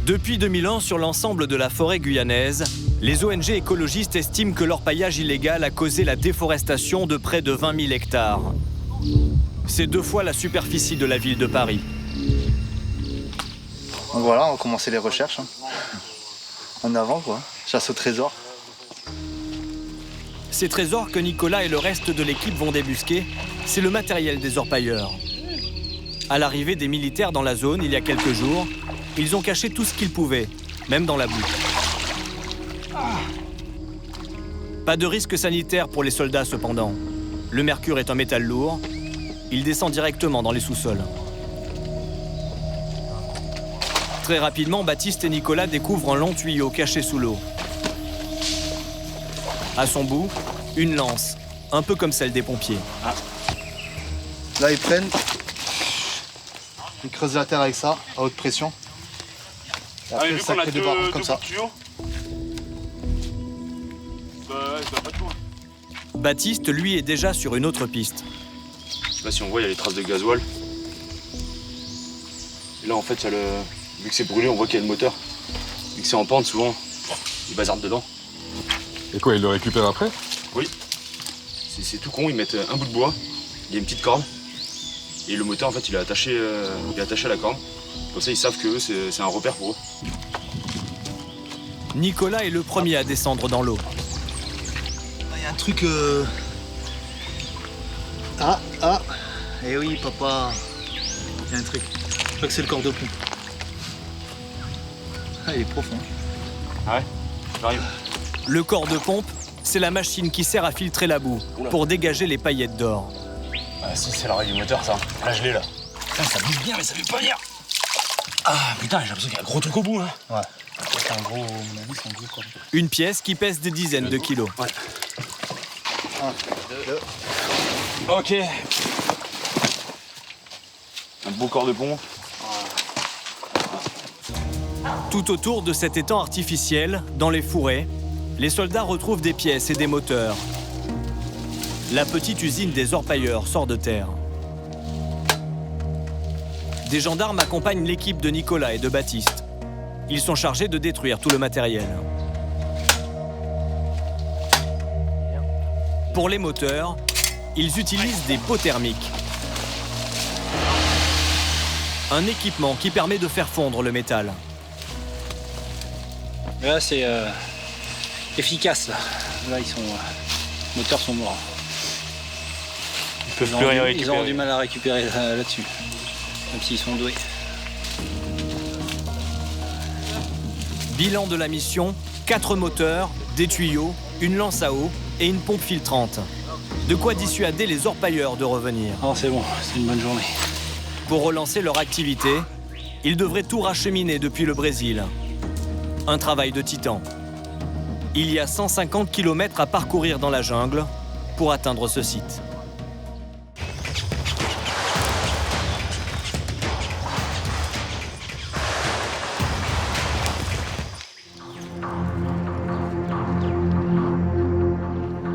Depuis 2001, sur l'ensemble de la forêt guyanaise, les ONG écologistes estiment que l'orpaillage illégal a causé la déforestation de près de 20 000 hectares. C'est 2 fois la superficie de la ville de Paris. Donc voilà, on va commencer les recherches. En avant, quoi. Chasse au trésor. Ces trésors que Nicolas et le reste de l'équipe vont débusquer, c'est le matériel des orpailleurs. À l'arrivée des militaires dans la zone, il y a quelques jours, ils ont caché tout ce qu'ils pouvaient, même dans la boue. Pas de risque sanitaire pour les soldats cependant. Le mercure est un métal lourd, il descend directement dans les sous-sols. Très rapidement, Baptiste et Nicolas découvrent un long tuyau caché sous l'eau. À son bout, une lance, un peu comme celle des pompiers. Là, ils prennent, ils creusent la terre avec ça, à haute pression. Et après, ça crée des barreaux comme ça. Baptiste, lui, est déjà sur une autre piste. Là, si on voit, il y a les traces de gasoil. Et là, en fait, vu que c'est brûlé, on voit qu'il y a le moteur. Vu que c'est en pente, souvent, ils bazardent dedans. Et quoi, ils le récupèrent après? Oui. C'est tout con, ils mettent un bout de bois, il y a une petite corde. Et le moteur, en fait, il est attaché à la corde. Comme ça, ils savent que c'est un repère pour eux. Nicolas est le premier à descendre dans l'eau. Il y a un truc... Eh oui, papa. Il y a un truc. Je crois que c'est le corps de pompe. Ah, il est profond. Ah ouais, j'arrive. Le corps de pompe, c'est la machine qui sert à filtrer la boue pour dégager les paillettes d'or. Ah si, c'est l'arrêt du moteur, ça. Là, je l'ai, là. Putain, ça bouge bien, mais ça veut pas venir. Ah, putain, j'ai l'impression qu'il y a un gros truc au bout, hein. Ouais. C'est un gros... c'est un gros corps. Une pièce qui pèse des dizaines de kilos. Ouais. 1, 2... Ok. Un beau corps de pompe. Tout autour de cet étang artificiel, dans les fourrés, les soldats retrouvent des pièces et des moteurs. La petite usine des orpailleurs sort de terre. Des gendarmes accompagnent l'équipe de Nicolas et de Baptiste. Ils sont chargés de détruire tout le matériel. Pour les moteurs, ils utilisent des pots thermiques. Un équipement qui permet de faire fondre le métal. Là, c'est efficace. Là, ils sont... les moteurs sont morts. Ils peuvent plus rien récupérer. Ils auront du mal à récupérer là-dessus, même s'ils sont doués. Bilan de la mission, 4 moteurs, des tuyaux, une lance à eau et une pompe filtrante. De quoi dissuader les orpailleurs de revenir. Oh, c'est bon, c'est une bonne journée. Pour relancer leur activité, ils devraient tout racheminer depuis le Brésil. Un travail de titan. Il y a 150 km à parcourir dans la jungle pour atteindre ce site.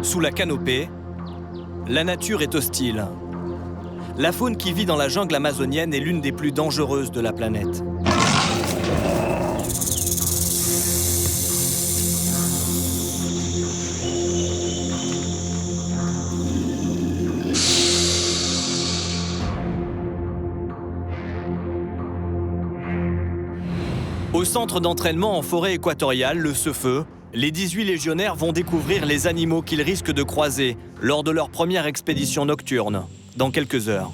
Sous la canopée, la nature est hostile. La faune qui vit dans la jungle amazonienne est l'une des plus dangereuses de la planète. Au centre d'entraînement en forêt équatoriale, le Cefeu, les 18 légionnaires vont découvrir les animaux qu'ils risquent de croiser lors de leur première expédition nocturne, dans quelques heures.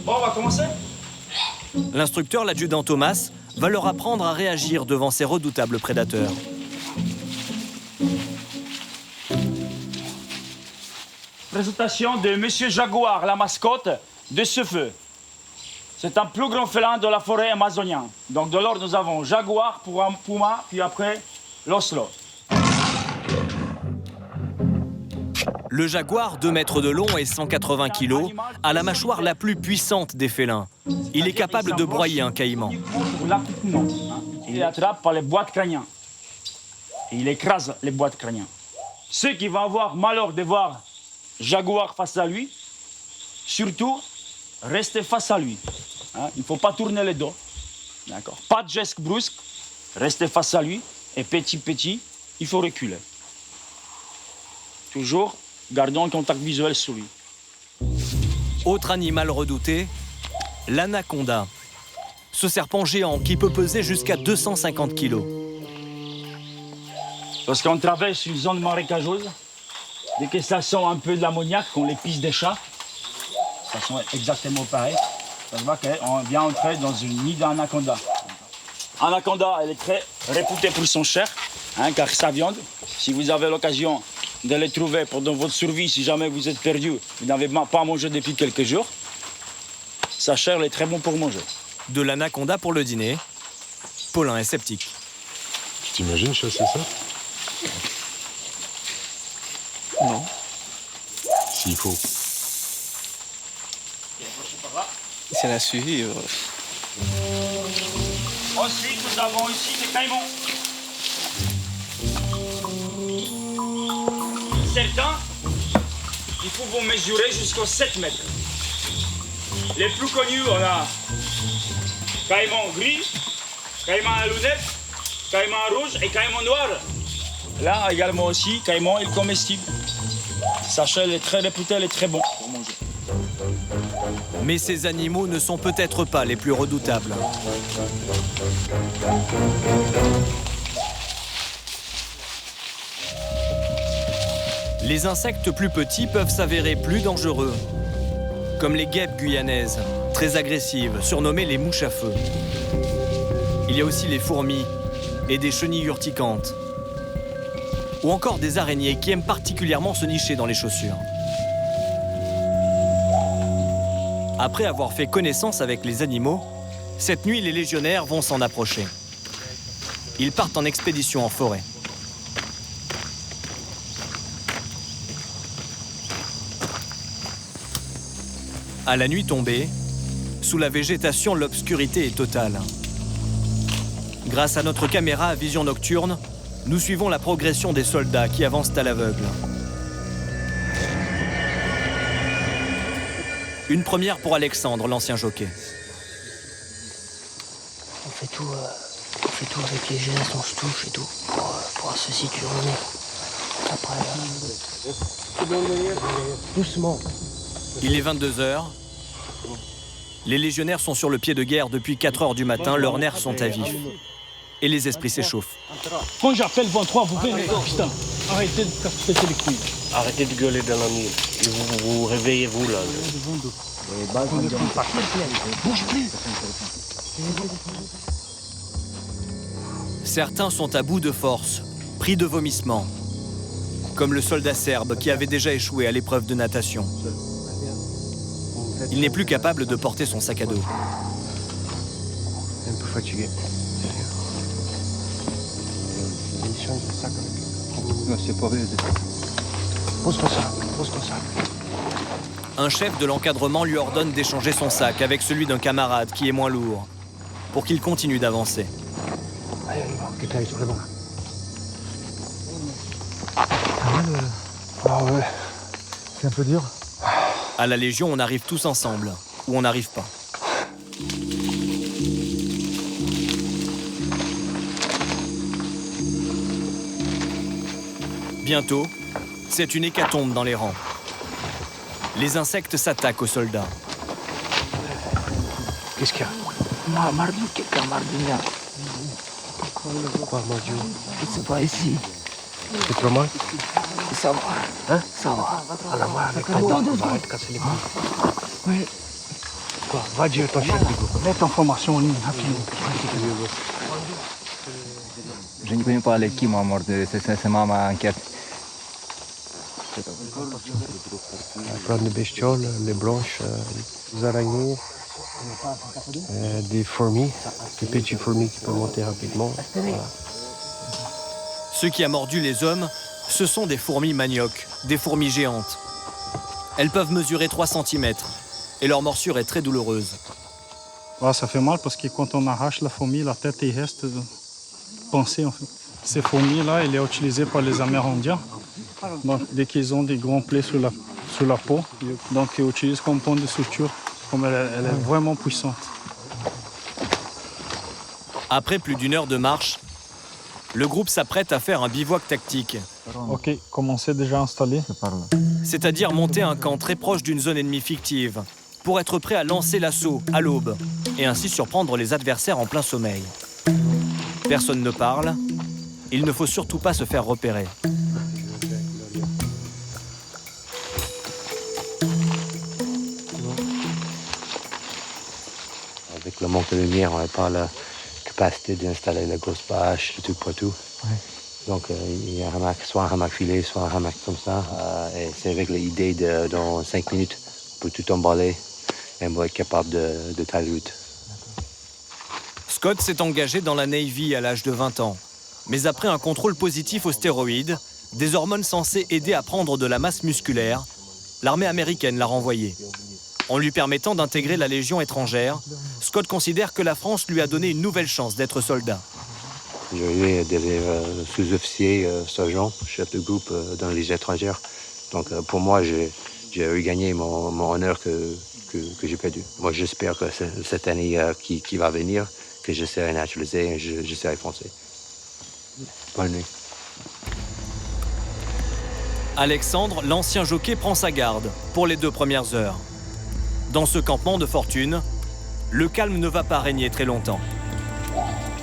Bon, on va commencer. L'instructeur, l'adjudant Thomas, va leur apprendre à réagir devant ces redoutables prédateurs. Présentation de Monsieur Jaguar, la mascotte de Cefeu. C'est un plus grand félin de la forêt amazonienne. Donc de l'ordre, nous avons Jaguar, Puma, puis après l'Oslo. Le jaguar, 2 mètres de long et 180 kg, a la mâchoire la plus puissante des félins. Il est capable de broyer un caïman. Il attrape par les boîtes crâniennes. Et il écrase les boîtes crâniennes. Ceux qui vont avoir malheur de voir jaguar face à lui, surtout, restez face à lui. Hein? Il ne faut pas tourner le dos. D'accord. Pas de geste brusque, restez face à lui. Et petit, il faut reculer. Toujours, gardons un contact visuel sur lui. Autre animal redouté, l'anaconda. Ce serpent géant qui peut peser jusqu'à 250 kg. Lorsqu'on traverse une zone marécageuse, dès que ça sent un peu de l'ammoniac, qu'on les pisse des chats, ça sent exactement pareil. Ça se voit qu'on vient entrer dans une nid d'anaconda. Anaconda, elle est très réputée pour son chair, hein, car sa viande, si vous avez l'occasion de les trouver pendant votre survie, si jamais vous êtes perdu, vous n'avez pas mangé depuis quelques jours, sa chair est très bonne pour manger. De l'anaconda pour le dîner, Paulin est sceptique. Tu t'imagines chasser ça? Non. S'il faut. Si elle a suivi. Ensuite, nous avons ici des caïmans. Certains, il faut vous mesurer jusqu'aux 7 mètres. Les plus connus, on a caïman gris, caïman à lunettes, caïman rouge et caïman noir. Là également aussi, caïman est comestible. Sa chair est très réputée, elle est très bonne pour manger. Mais ces animaux ne sont peut-être pas les plus redoutables. Les insectes plus petits peuvent s'avérer plus dangereux, comme les guêpes guyanaises, très agressives, surnommées les mouches à feu. Il y a aussi les fourmis et des chenilles urticantes, ou encore des araignées qui aiment particulièrement se nicher dans les chaussures. Après avoir fait connaissance avec les animaux, cette nuit, les légionnaires vont s'en approcher. Ils partent en expédition en forêt. À la nuit tombée, sous la végétation, l'obscurité est totale. Grâce à notre caméra à vision nocturne, nous suivons la progression des soldats qui avancent à l'aveugle. Une première pour Alexandre, l'ancien jockey. On fait tout avec les gestes, on se touche et tout, pour se situer. Après, doucement. Il est 22h. Les légionnaires sont sur le pied de guerre depuis 4 heures du matin, leurs nerfs sont à vif. Et les esprits s'échauffent. Quand j'appelle 23, vous venez, putain. Arrêtez de péter les couilles. Arrêtez de gueuler dans la nuit. Et vous réveillez-vous là. Bouge plus. Certains sont à bout de force, pris de vomissements. Comme le soldat serbe qui avait déjà échoué à l'épreuve de natation. Il n'est plus capable de porter son sac à dos. Un peu fatigué. C'est pas vrai. Pose-toi ça. Un chef de l'encadrement lui ordonne d'échanger son sac avec celui d'un camarade qui est moins lourd, pour qu'il continue d'avancer. Allez, on y va. Quelqu'un est sur le banc. Ah ouais. C'est un peu dur. À la Légion, on arrive tous ensemble, ou on n'arrive pas. Bientôt, c'est une hécatombe dans les rangs. Les insectes s'attaquent aux soldats. Qu'est-ce qu'il y a? Quoi, mon Dieu? C'est pas ici. C'est trop mal? Ça va. Hein? Ça va. Alors, va avec ton dent, va arrête de casser les couilles. Oui. Quoi? Va dire ton chef, Hugo. Mets en formation en ligne, rapidement. Je ne connais pas les qui m'ont mort, c'est ma enquête. Plein de bestioles, les blanches, les araignées, des fourmis, des petites fourmis qui peuvent monter rapidement. Voilà. Ce qui a mordu les hommes Ce sont des fourmis manioc, des fourmis géantes. Elles peuvent mesurer 3 cm et leur morsure est très douloureuse. Ouais, ça fait mal parce que quand on arrache la fourmi, la tête il reste pensée en fait. Ces fourmis-là, elle est utilisée par les Amérindiens. Donc, dès qu'ils ont des grands plaies sur la peau, donc ils utilisent comme point de suture, comme elle est vraiment puissante. Après plus d'1 heure de marche, le groupe s'apprête à faire un bivouac tactique. Ok, commencez déjà à installer. C'est-à-dire monter un camp très proche d'une zone ennemie fictive, pour être prêt à lancer l'assaut à l'aube, et ainsi surprendre les adversaires en plein sommeil. Personne ne parle, il ne faut surtout pas se faire repérer. Avec le manque de lumière, on n'a pas la capacité d'installer la grosse bâche, le tout pour tout. Ouais. Donc il y a un hamac, soit un hamac filé, soit un hamac comme ça. Et c'est avec l'idée de, dans 5 minutes, on peut tout emballer et on va être capable de tailler route. Scott s'est engagé dans la Navy à l'âge de 20 ans. Mais après un contrôle positif aux stéroïdes, des hormones censées aider à prendre de la masse musculaire, l'armée américaine l'a renvoyé. En lui permettant d'intégrer la Légion étrangère, Scott considère que la France lui a donné une nouvelle chance d'être soldat. J'ai eu des sous-officiers, sergents, chef de groupe dans les étrangères. Donc pour moi, j'ai regagné mon honneur que j'ai perdu. Moi, j'espère que cette année qui va venir, que je serai naturalisé et je serai français. Bonne nuit. Alexandre, l'ancien jockey, prend sa garde pour les 2 premières heures. Dans ce campement de fortune, le calme ne va pas régner très longtemps.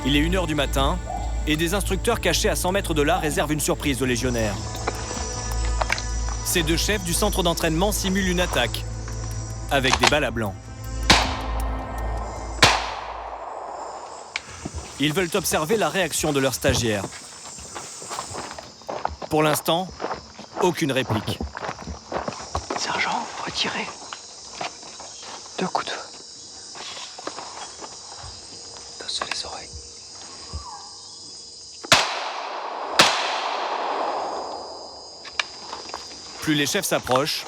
Il est 1 heure du matin et des instructeurs cachés à 100 mètres de là réservent une surprise aux légionnaires. Ces 2 chefs du centre d'entraînement simulent une attaque avec des balles à blanc. Ils veulent observer la réaction de leurs stagiaires. Pour l'instant, aucune réplique. Sergent, retirez. 2 coups de feu. Tassez les oreilles. Plus les chefs s'approchent,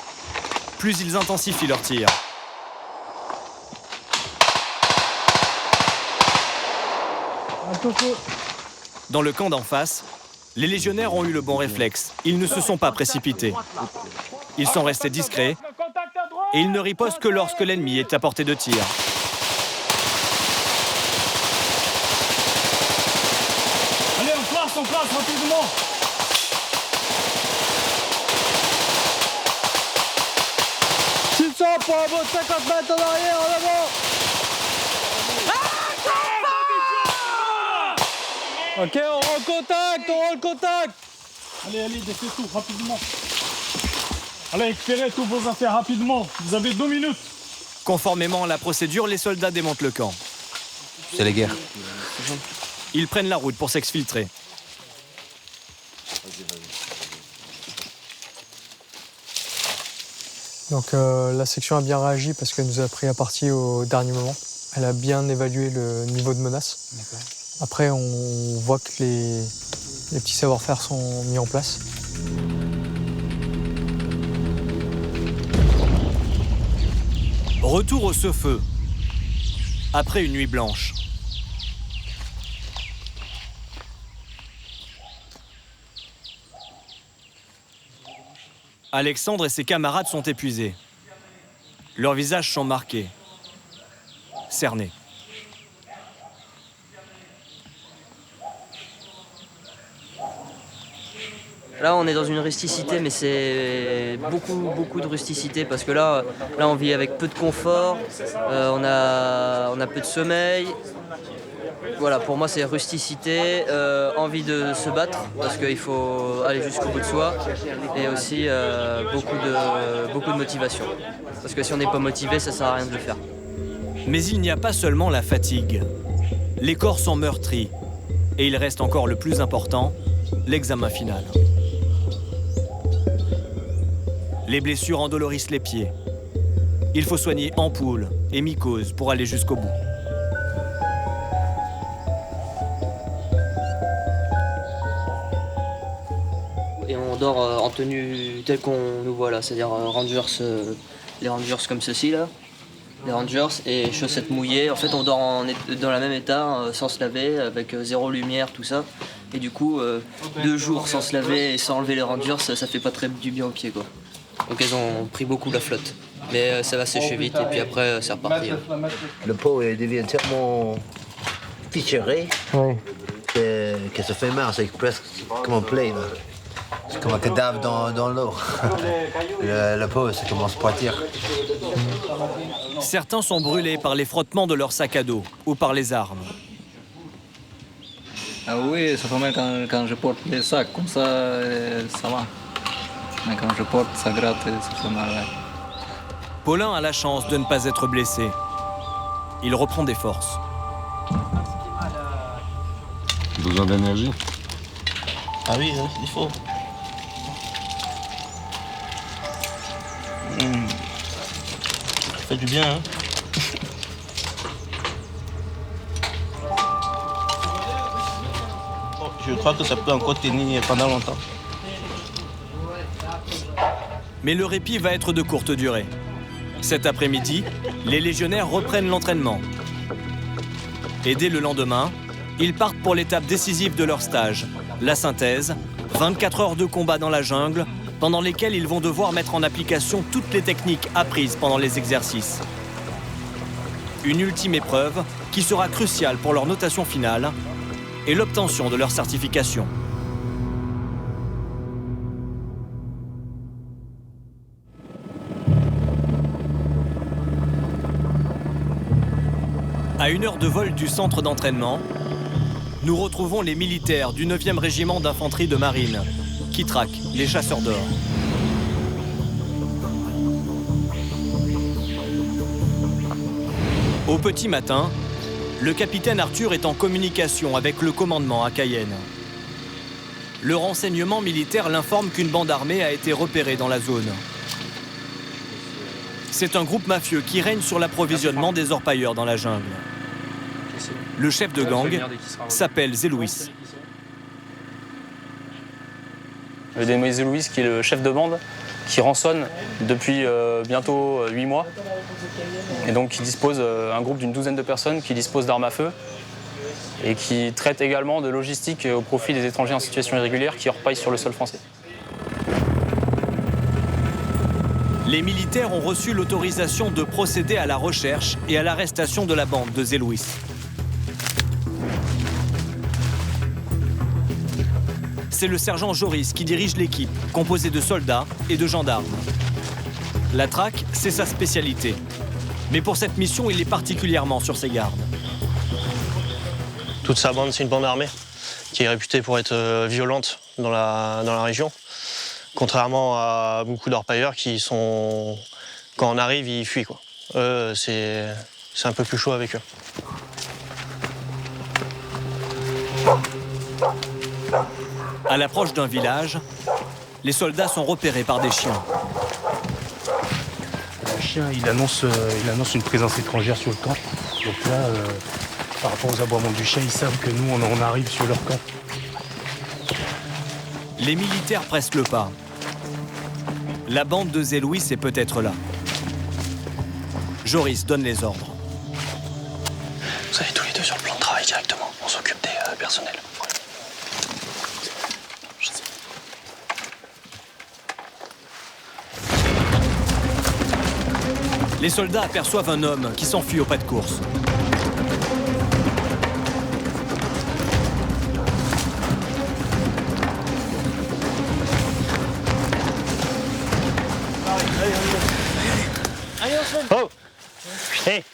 plus ils intensifient leurs tirs. Dans le camp d'en face, les légionnaires ont eu le bon réflexe. Ils ne se sont pas précipités. Ils sont restés discrets et ils ne ripostent que lorsque l'ennemi est à portée de tir. Allez, on place rapidement. Pour un bon 50 mètres en arrière, en avant. Ok, on rend le contact. Allez, défaites tout rapidement. Allez, récupérez tous vos affaires rapidement. Vous avez 2 minutes. Conformément à la procédure, les soldats démontent le camp. C'est la guerre. Ils prennent la route pour s'exfiltrer. Donc la section a bien réagi parce qu'elle nous a pris à partie au dernier moment. Elle a bien évalué le niveau de menace. Après, on voit que les petits savoir-faire sont mis en place. Retour au cessez-feu. Après une nuit blanche. Alexandre et ses camarades sont épuisés. Leurs visages sont marqués, cernés. Là, on est dans une rusticité, mais c'est beaucoup de rusticité parce que là, on vit avec peu de confort, on a peu de sommeil. Voilà, pour moi, c'est rusticité, envie de se battre parce qu'il faut aller jusqu'au bout de soi et aussi beaucoup de motivation. Parce que si on n'est pas motivé, ça sert à rien de le faire. Mais il n'y a pas seulement la fatigue. Les corps sont meurtris et il reste encore le plus important, l'examen final. Les blessures endolorissent les pieds. Il faut soigner ampoules et mycoses pour aller jusqu'au bout. Et on On dort en tenue telle qu'on nous voit là, c'est-à-dire les rangers comme ceci là, les rangers et chaussettes mouillées. En fait, on dort dans le même état, sans se laver, avec zéro lumière, tout ça. Et du coup, 2 jours sans se laver et sans enlever les rangers, ça fait pas très du bien aux pieds, quoi. Donc elles ont pris beaucoup la flotte. Mais ça va sécher vite et puis après, c'est reparti. Le pot devient tellement fissuré que ça fait mal, c'est presque comme un play. Là. C'est comme un cadavre dans l'eau. Le pot, ça commence à partir. Certains sont brûlés par les frottements de leur sac à dos ou par les armes. Ah oui, ça fait mal quand je porte les sacs, comme ça, ça va. Mais quand je porte, ça gratte et ça fait mal. Ouais. Paulin a la chance de ne pas être blessé. Il reprend des forces. Besoin d'énergie? Ah oui, il faut. Ça fait du bien, hein. Je crois que ça peut encore tenir pendant longtemps. Mais le répit va être de courte durée. Cet après-midi, les légionnaires reprennent l'entraînement. Et dès le lendemain, ils partent pour l'étape décisive de leur stage, la synthèse, 24 heures de combat dans la jungle, pendant lesquelles ils vont devoir mettre en application toutes les techniques apprises pendant les exercices. Une ultime épreuve qui sera cruciale pour leur notation finale et l'obtention de leur certification. À 1 heure de vol du centre d'entraînement, nous retrouvons les militaires du 9e régiment d'infanterie de marine qui traquent les chasseurs d'or. Au petit matin, le capitaine Arthur est en communication avec le commandement à Cayenne. Le renseignement militaire l'informe qu'une bande armée a été repérée dans la zone. C'est un groupe mafieux qui règne sur l'approvisionnement des orpailleurs dans la jungle. Le chef de gang s'appelle Zélouis. Denis Zélouis, qui est le chef de bande, qui rançonne depuis bientôt 8 mois. Et donc qui dispose un groupe d'une 12aine de personnes qui dispose d'armes à feu et qui traite également de logistique au profit des étrangers en situation irrégulière qui orpaillent sur le sol français. Les militaires ont reçu l'autorisation de procéder à la recherche et à l'arrestation de la bande de Zélouis. C'est le sergent Joris qui dirige l'équipe, composée de soldats et de gendarmes. La traque, c'est sa spécialité. Mais pour cette mission, il est particulièrement sur ses gardes. Toute sa bande, c'est une bande armée qui est réputée pour être violente dans la région. Contrairement à beaucoup d'orpailleurs qui sont... Quand on arrive, ils fuient, quoi. Eux, c'est un peu plus chaud avec eux. À l'approche d'un village, les soldats sont repérés par des chiens. Le chien, il annonce une présence étrangère sur le camp. Donc là, par rapport aux aboiements du chien, ils savent que nous, on arrive sur leur camp. Les militaires pressent le pas. La bande de Zélouis est peut-être là. Joris donne les ordres. Vous allez tous les deux sur le plan de travail directement. On s'occupe des personnels. Les soldats aperçoivent un homme qui s'enfuit au pas de course. Oh! Hé!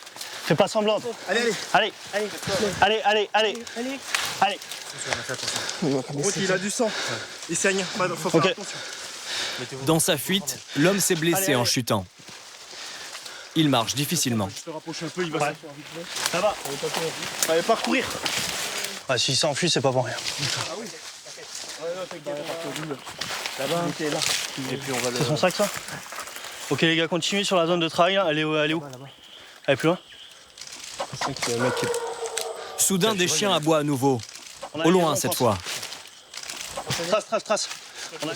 Fais pas semblant! Allez! Il a du sang. Il saigne. Faut faire attention. Dans sa fuite, l'homme s'est blessé en chutant. Il marche difficilement. Je te rapproche un peu, il va s'enfuir vite fait. Ça va. Allez, pas courir. Ah, s'il s'enfuit, c'est pas pour rien. Ah oui. Là-bas, Et puis on va c'est son sac, ça? Ok, les gars, continuez sur la zone de travail. Là. Elle est où? Elle est plus loin? Soudain, des chiens aboient à nouveau. Au loin, cette fois. Trace.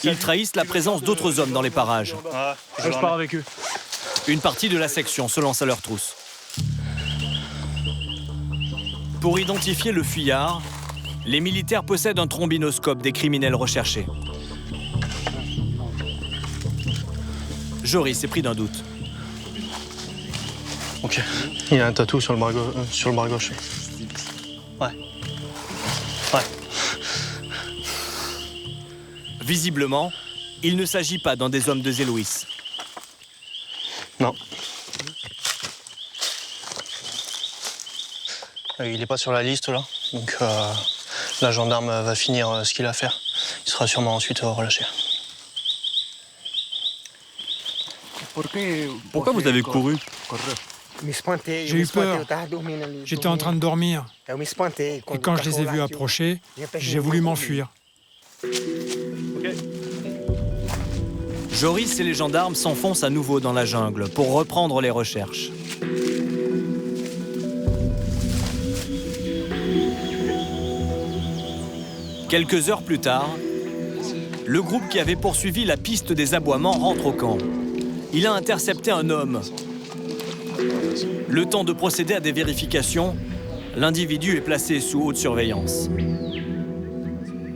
Ils trahissent la présence d'autres hommes dans les parages. Je pars avec eux. Une partie de la section se lance à leur trousse. Pour identifier le fuyard, les militaires possèdent un trombinoscope des criminels recherchés. Joris est pris d'un doute. Ok. Il y a un tatou sur le bras gauche. Ouais. Ouais. Visiblement, il ne s'agit pas d'un des hommes de Zéloïs. Non. Il n'est pas sur la liste là, donc la gendarme va finir ce qu'il a à faire. Il sera sûrement ensuite relâché. Pourquoi vous avez couru? J'ai eu peur. J'étais en train de dormir. Et quand je les ai vus approcher, j'ai voulu m'enfuir. Joris et les gendarmes s'enfoncent à nouveau dans la jungle pour reprendre les recherches. Quelques heures plus tard, le groupe qui avait poursuivi la piste des aboiements rentre au camp. Il a intercepté un homme. Le temps de procéder à des vérifications, l'individu est placé sous haute surveillance.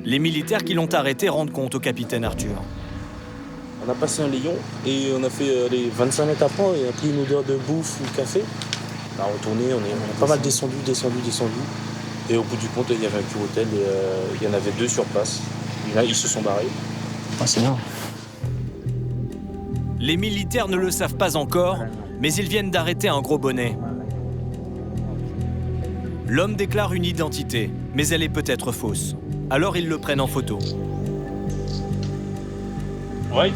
Les militaires qui l'ont arrêté rendent compte au capitaine Arthur. On a passé un lion et on a fait les 25 mètres après, il y a plus une odeur de bouffe ou de café. On a retourné, on a pas mal descendu. Et au bout du compte, il y avait un cure-hôtel et il y en avait 2 sur place. Et là, ils se sont barrés. Ah, c'est bien. Les militaires ne le savent pas encore, mais ils viennent d'arrêter un gros bonnet. L'homme déclare une identité, mais elle est peut-être fausse. Alors ils le prennent en photo. Ouais.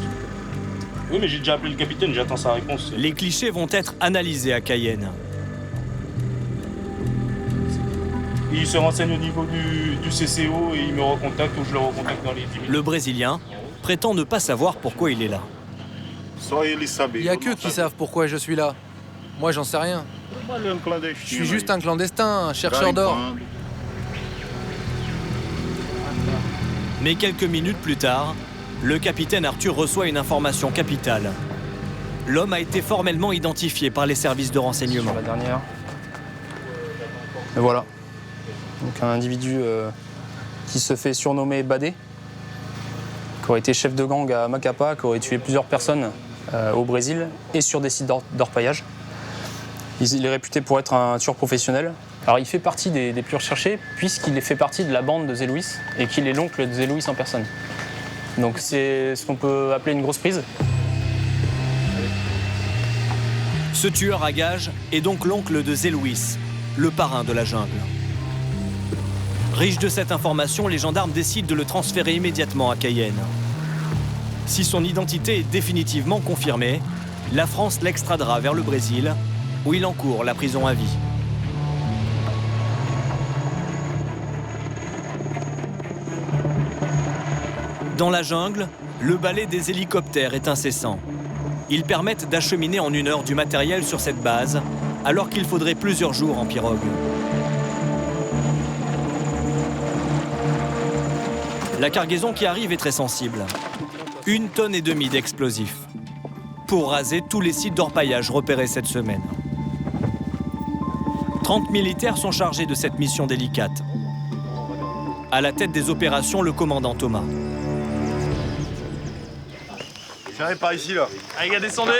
Oui, mais j'ai déjà appelé le capitaine, j'attends sa réponse. Les clichés vont être analysés à Cayenne. Il se renseigne au niveau du CCO et il me recontacte ou je le recontacte dans les 10 minutes. Le Brésilien prétend ne pas savoir pourquoi il est là. Il n'y a qu'eux qui savent pourquoi je suis là. Moi, j'en sais rien. Je suis juste un clandestin, un chercheur d'or. Mais quelques minutes plus tard, le capitaine Arthur reçoit une information capitale. L'homme a été formellement identifié par les services de renseignement. La dernière. Et voilà. Donc un individu qui se fait surnommer Badé, qui aurait été chef de gang à Macapá, qui aurait tué plusieurs personnes au Brésil et sur des sites d'orpaillage. Il est réputé pour être un tueur professionnel. Alors il fait partie des plus recherchés puisqu'il fait partie de la bande de Zéloïs et qu'il est l'oncle de Zéloïs en personne. Donc c'est ce qu'on peut appeler une grosse prise. Ce tueur à gages est donc l'oncle de Zéloïs, le parrain de la jungle. Riche de cette information, les gendarmes décident de le transférer immédiatement à Cayenne. Si son identité est définitivement confirmée, la France l'extradera vers le Brésil, où il encourt la prison à vie. Dans la jungle, le balai des hélicoptères est incessant. Ils permettent d'acheminer en 1 heure du matériel sur cette base, alors qu'il faudrait plusieurs jours en pirogue. La cargaison qui arrive est très sensible. 1,5 tonne d'explosifs. Pour raser tous les sites d'orpaillage repérés cette semaine. 30 militaires sont chargés de cette mission délicate. À la tête des opérations, le commandant Thomas. J'arrive par ici, là. Allez, gars, descendez.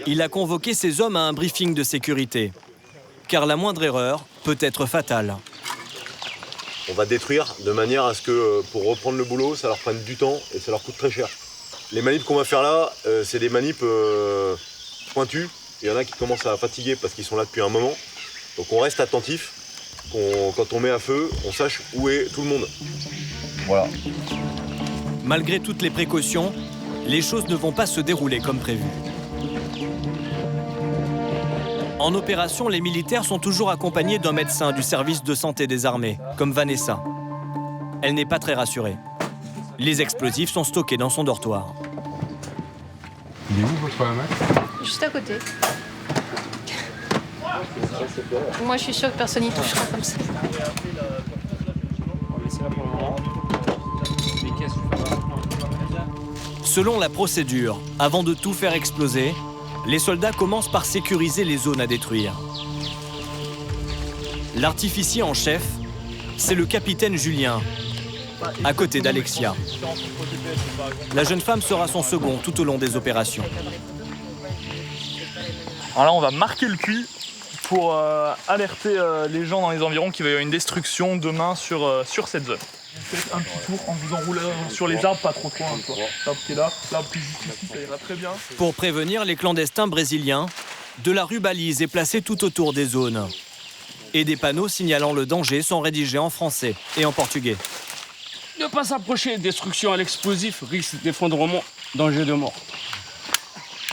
Il a convoqué ses hommes à un briefing de sécurité. Car la moindre erreur peut être fatale. On va détruire de manière à ce que pour reprendre le boulot, ça leur prenne du temps et ça leur coûte très cher. Les manips qu'on va faire là, c'est des manips pointus. Il y en a qui commencent à fatiguer parce qu'ils sont là depuis un moment. Donc on reste attentif. Quand on met à feu, on sache où est tout le monde. Voilà. Malgré toutes les précautions, les choses ne vont pas se dérouler comme prévu. En opération, les militaires sont toujours accompagnés d'un médecin du service de santé des armées, comme Vanessa. Elle n'est pas très rassurée. Les explosifs sont stockés dans son dortoir. Il est où votre mec? Juste à côté. Moi, je suis sûre que personne n'y touchera comme ça. Selon la procédure, avant de tout faire exploser, les soldats commencent par sécuriser les zones à détruire. L'artificier en chef, c'est le capitaine Julien, à côté d'Alexia. La jeune femme sera son second tout au long des opérations. Alors là, on va marquer le puits pour alerter les gens dans les environs qu'il va y avoir une destruction demain sur cette zone. Faites un petit tour en vous enroulant sur les arbres, pas trop loin. L'arbre qui est là, l'arbre qui est juste ici, ça ira très bien. Pour prévenir les clandestins brésiliens, de la rubalise est placée tout autour des zones. Et des panneaux signalant le danger sont rédigés en français et en portugais. Ne pas s'approcher, destruction à l'explosif, risque d'effondrement, danger de mort.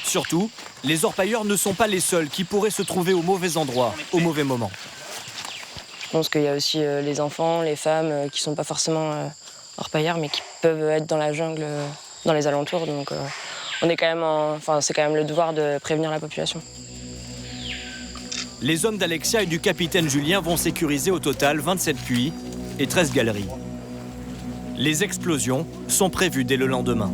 Surtout, les orpailleurs ne sont pas les seuls qui pourraient se trouver au mauvais endroit, au mauvais moment. Je pense qu'il y a aussi les enfants, les femmes qui ne sont pas forcément orpailleurs, mais qui peuvent être dans la jungle, dans les alentours. Donc on est quand même c'est quand même le devoir de prévenir la population. Les hommes d'Alexia et du capitaine Julien vont sécuriser au total 27 puits et 13 galeries. Les explosions sont prévues dès le lendemain.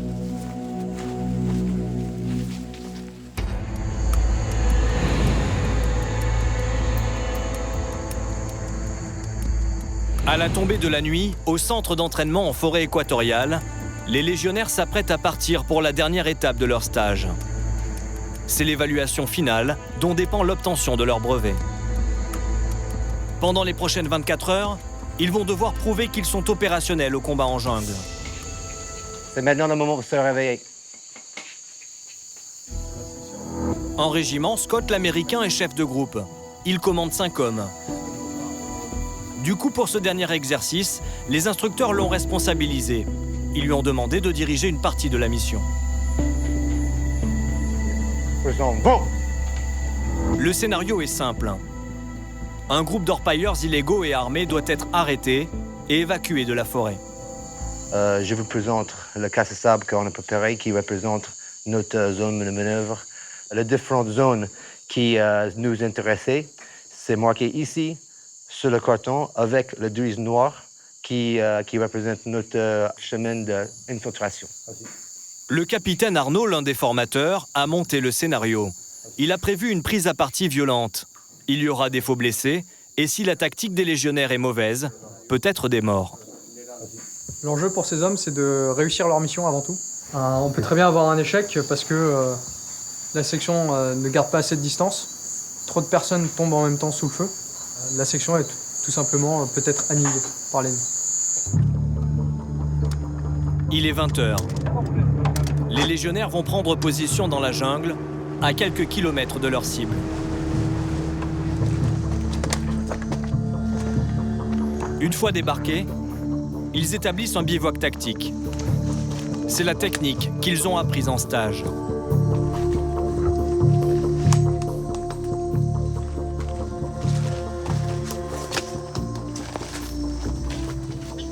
À la tombée de la nuit, au centre d'entraînement en forêt équatoriale, les légionnaires s'apprêtent à partir pour la dernière étape de leur stage. C'est l'évaluation finale dont dépend l'obtention de leur brevet. Pendant les prochaines 24 heures, ils vont devoir prouver qu'ils sont opérationnels au combat en jungle. C'est maintenant le moment de se réveiller. En régiment, Scott l'Américain est chef de groupe. Il commande 5 hommes. Du coup, pour ce dernier exercice, les instructeurs l'ont responsabilisé. Ils lui ont demandé de diriger une partie de la mission. Le scénario est simple. Un groupe d'orpailleurs illégaux et armés doit être arrêté et évacué de la forêt. Je vous présente le casse à sable qu'on a préparé qui représente notre zone de manœuvre. Les différentes zones qui nous intéressaient, c'est marqué ici sur le carton avec le drisse noire qui représente notre chemin d'infiltration. Le capitaine Arnaud, l'un des formateurs, a monté le scénario. Il a prévu une prise à partie violente. Il y aura des faux blessés, et si la tactique des légionnaires est mauvaise, peut-être des morts. L'enjeu pour ces hommes, c'est de réussir leur mission avant tout. On peut très bien avoir un échec parce que la section ne garde pas assez de distance. Trop de personnes tombent en même temps sous le feu. La section est tout simplement peut-être annihilée par l'ennemi. Il est 20h. Les légionnaires vont prendre position dans la jungle, à quelques kilomètres de leur cible. Une fois débarqués, ils établissent un bivouac tactique. C'est la technique qu'ils ont apprise en stage.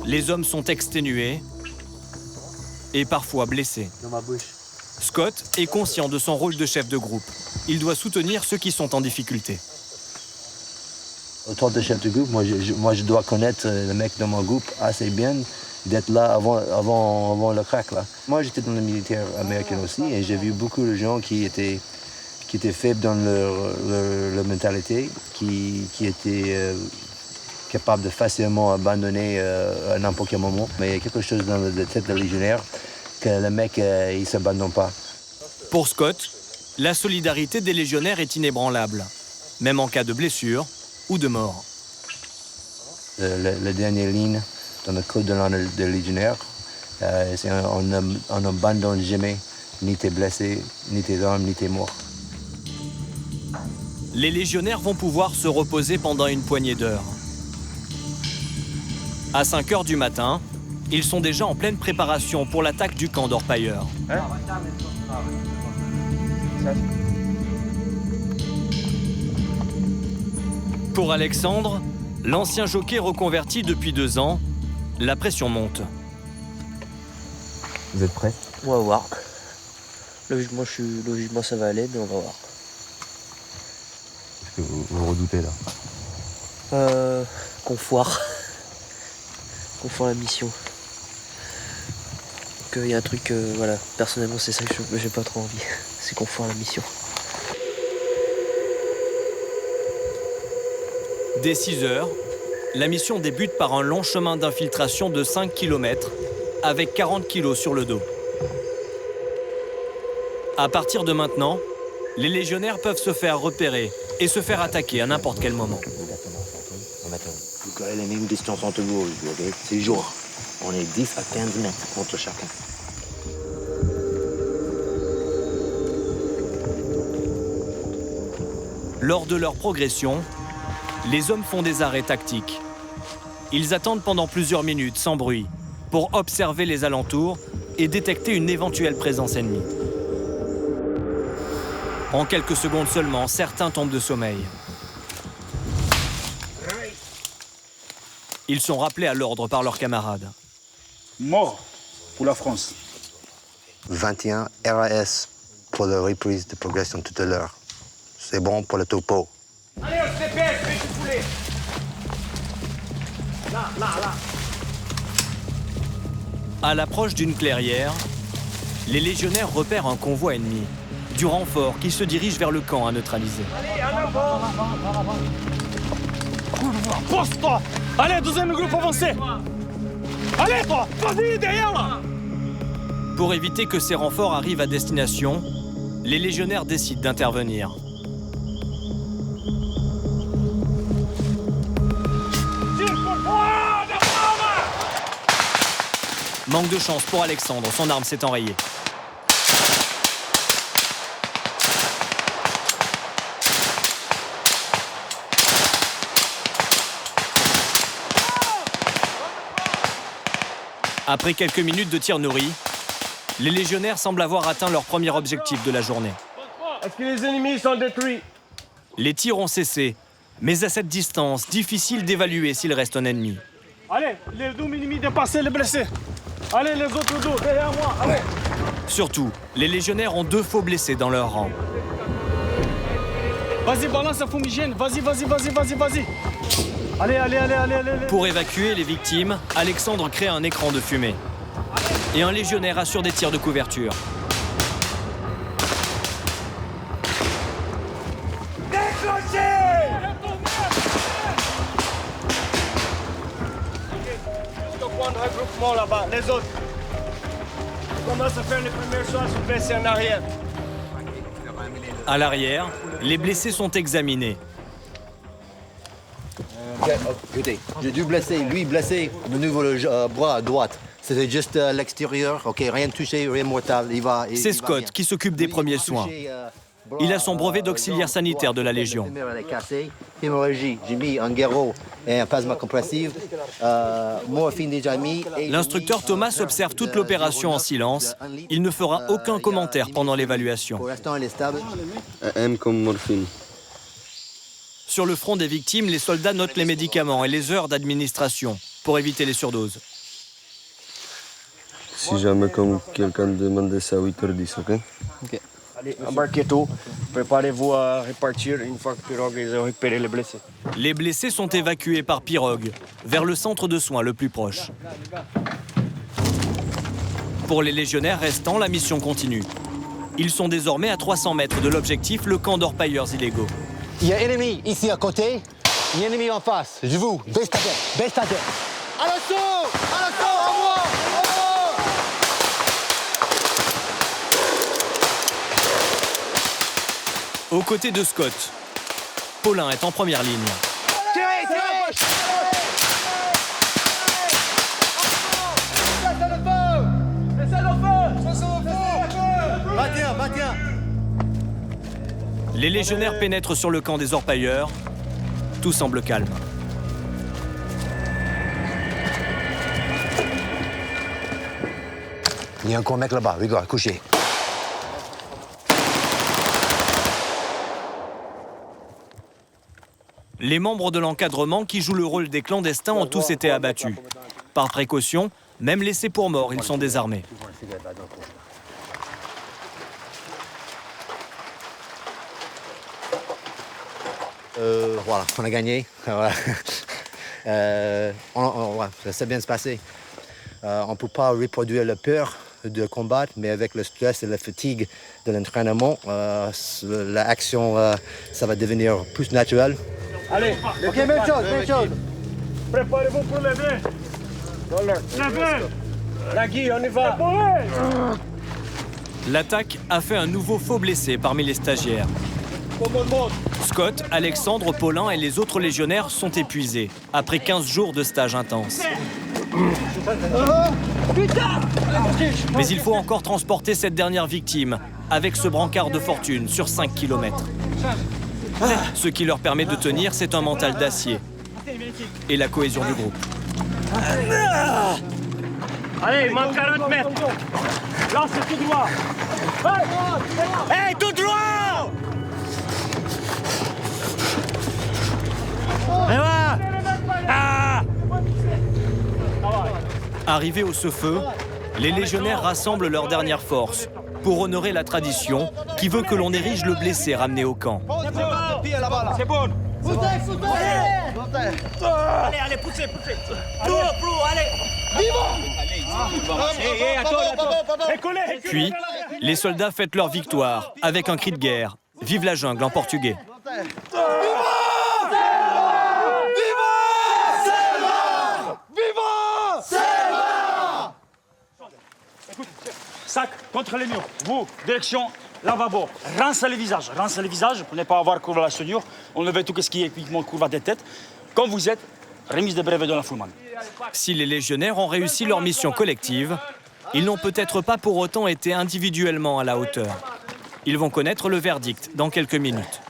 Les hommes sont exténués et parfois blessés. Scott est conscient de son rôle de chef de groupe. Il doit soutenir ceux qui sont en difficulté. Autant de chef de groupe, moi je dois connaître le mec dans mon groupe assez bien, d'être là avant le crack. Là. Moi j'étais dans le militaire américain aussi et j'ai vu beaucoup de gens qui étaient faibles dans leur mentalité, qui étaient capables de facilement abandonner à n'importe quel moment. Mais il y a quelque chose dans la tête de légionnaire que le mec, il ne s'abandonne pas. Pour Scott, la solidarité des légionnaires est inébranlable, même en cas de blessure ou de mort. La dernière ligne dans le code de l'honneur des légionnaires, c'est on n'abandonne jamais ni tes blessés, ni tes hommes, ni tes morts. Les légionnaires vont pouvoir se reposer pendant une poignée d'heures. À 5 h du matin, ils sont déjà en pleine préparation pour l'attaque du camp d'orpailleurs. Pour Alexandre, l'ancien jockey reconverti depuis 2 ans, la pression monte. Vous êtes prêts? On va voir. Logiquement, ça va aller, mais on va voir. Est-ce que vous redoutez là? Qu'on foire. Qu'on foire la mission. qu'il y a un truc, voilà, personnellement c'est ça que j'ai pas trop envie, c'est qu'on foire la mission. Dès 6 heures, la mission débute par un long chemin d'infiltration de 5 km avec 40 kg sur le dos. À partir de maintenant, les légionnaires peuvent se faire repérer et se faire attaquer à n'importe quel moment. Vous avez les mêmes distances entre vous, okay? C'est jour. On est 10 à 15 mètres entre chacun. Lors de leur progression, les hommes font des arrêts tactiques. Ils attendent pendant plusieurs minutes, sans bruit, pour observer les alentours et détecter une éventuelle présence ennemie. En quelques secondes seulement, certains tombent de sommeil. Ils sont rappelés à l'ordre par leurs camarades. Mort pour la France. 21 RAS pour la reprise de progression tout à l'heure. C'est bon pour le topo. Allez, on se dépêche, fais du poulet. Là. À l'approche d'une clairière, les légionnaires repèrent un convoi ennemi, du renfort qui se dirige vers le camp à neutraliser. Allez, en avant. Pousse-toi. Allez, deuxième groupe avancé. Allez, toi, vas-y, derrière là. Pour éviter que ces renforts arrivent à destination, les légionnaires décident d'intervenir. Manque de chance pour Alexandre, son arme s'est enrayée. Après quelques minutes de tir nourri, les légionnaires semblent avoir atteint leur premier objectif de la journée. Est-ce que les ennemis sont détruits? Les tirs ont cessé, mais à cette distance, difficile d'évaluer s'il reste un ennemi. Allez, les deux ennemis dépassés, les blessés. Allez, les autres deux, derrière moi, allez. Surtout, les légionnaires ont 2 faux blessés dans leur rang. Vas-y, balance la fumigène, vas-y. Allez. Pour évacuer les victimes, Alexandre crée un écran de fumée. Et un légionnaire assure des tirs de couverture. Déclenchez! Jusqu'au point de regroupement là-bas, les autres. On commence à faire les premières choses, se baisser en arrière. À l'arrière, les blessés sont examinés. Écoutez, j'ai dû blesser, lui blessé au niveau du bras à droite. C'était juste l'extérieur, ok, rien de touché, rien de mortel. C'est Scott qui s'occupe des premiers soins. Il a son brevet d'auxiliaire sanitaire de la Légion. Hémorragie, j'ai mis un guéro et un plasma compressif. Morphine déjà mis. L'instructeur Thomas observe toute l'opération en silence. Il ne fera aucun commentaire pendant l'évaluation. Pour l'instant, elle est stable. M comme morphine. Sur le front des victimes, les soldats notent les médicaments et les heures d'administration pour éviter les surdoses. Si jamais comme quelqu'un demande ça à 8h10, ok? Ok. Allez, embarquez tôt. Préparez-vous à repartir une fois que Pirogue a récupéré les blessés. Les blessés sont évacués par pirogue vers le centre de soins le plus proche. Pour les légionnaires restants, la mission continue. Ils sont désormais à 300 mètres de l'objectif, le camp d'orpailleurs illégaux. Il y a ennemi ici à côté, il y a ennemi en face. Je vous, baisse ta tête. À l'assaut, à moi. Aux côtés de Scott, Paulin est en première ligne. Tirez! Laissez le feu! 21. Les légionnaires pénètrent sur le camp des orpailleurs. Tout semble calme. Il y a encore un mec là-bas, regarde, couché. Les membres de l'encadrement qui jouent le rôle des clandestins ont tous été abattus. Par précaution, même laissés pour morts, ils sont désarmés. Voilà, on a gagné. Ça s'est bien se passer. On ne peut pas reproduire la peur de combattre, mais avec le stress et la fatigue de l'entraînement, l'action, ça va devenir plus naturel. Allez, ok, même chose. Préparez-vous pour lever. Lever. Nagui, on y va. L'attaque a fait un nouveau faux blessé parmi les stagiaires. Scott, Alexandre, Paulin et les autres légionnaires sont épuisés après 15 jours de stage intense. Mais il faut encore transporter cette dernière victime avec ce brancard de fortune sur 5 km. Ce qui leur permet de tenir, c'est un mental d'acier et la cohésion du groupe. Allez, il manque 40 mètres. Lance tout droit. Hey, tout droit. Arrivés au feu, les légionnaires rassemblent leurs dernières forces pour honorer la tradition qui veut que l'on érige le blessé ramené au camp. C'est bon. Allez, poussez. Plus, allez. Puis, les soldats fêtent leur victoire avec un cri de guerre. Vive la jungle en portugais. Sac contre les murs. Vous, direction lavabo. Rincez les visages pour ne pas avoir couvert la soignure. Enlevez tout ce qui est équipement couvert des têtes. Quand vous êtes, remise des brevets de la Fullman. Si les légionnaires ont réussi leur mission collective, ils n'ont peut-être pas pour autant été individuellement à la hauteur. Ils vont connaître le verdict dans quelques minutes.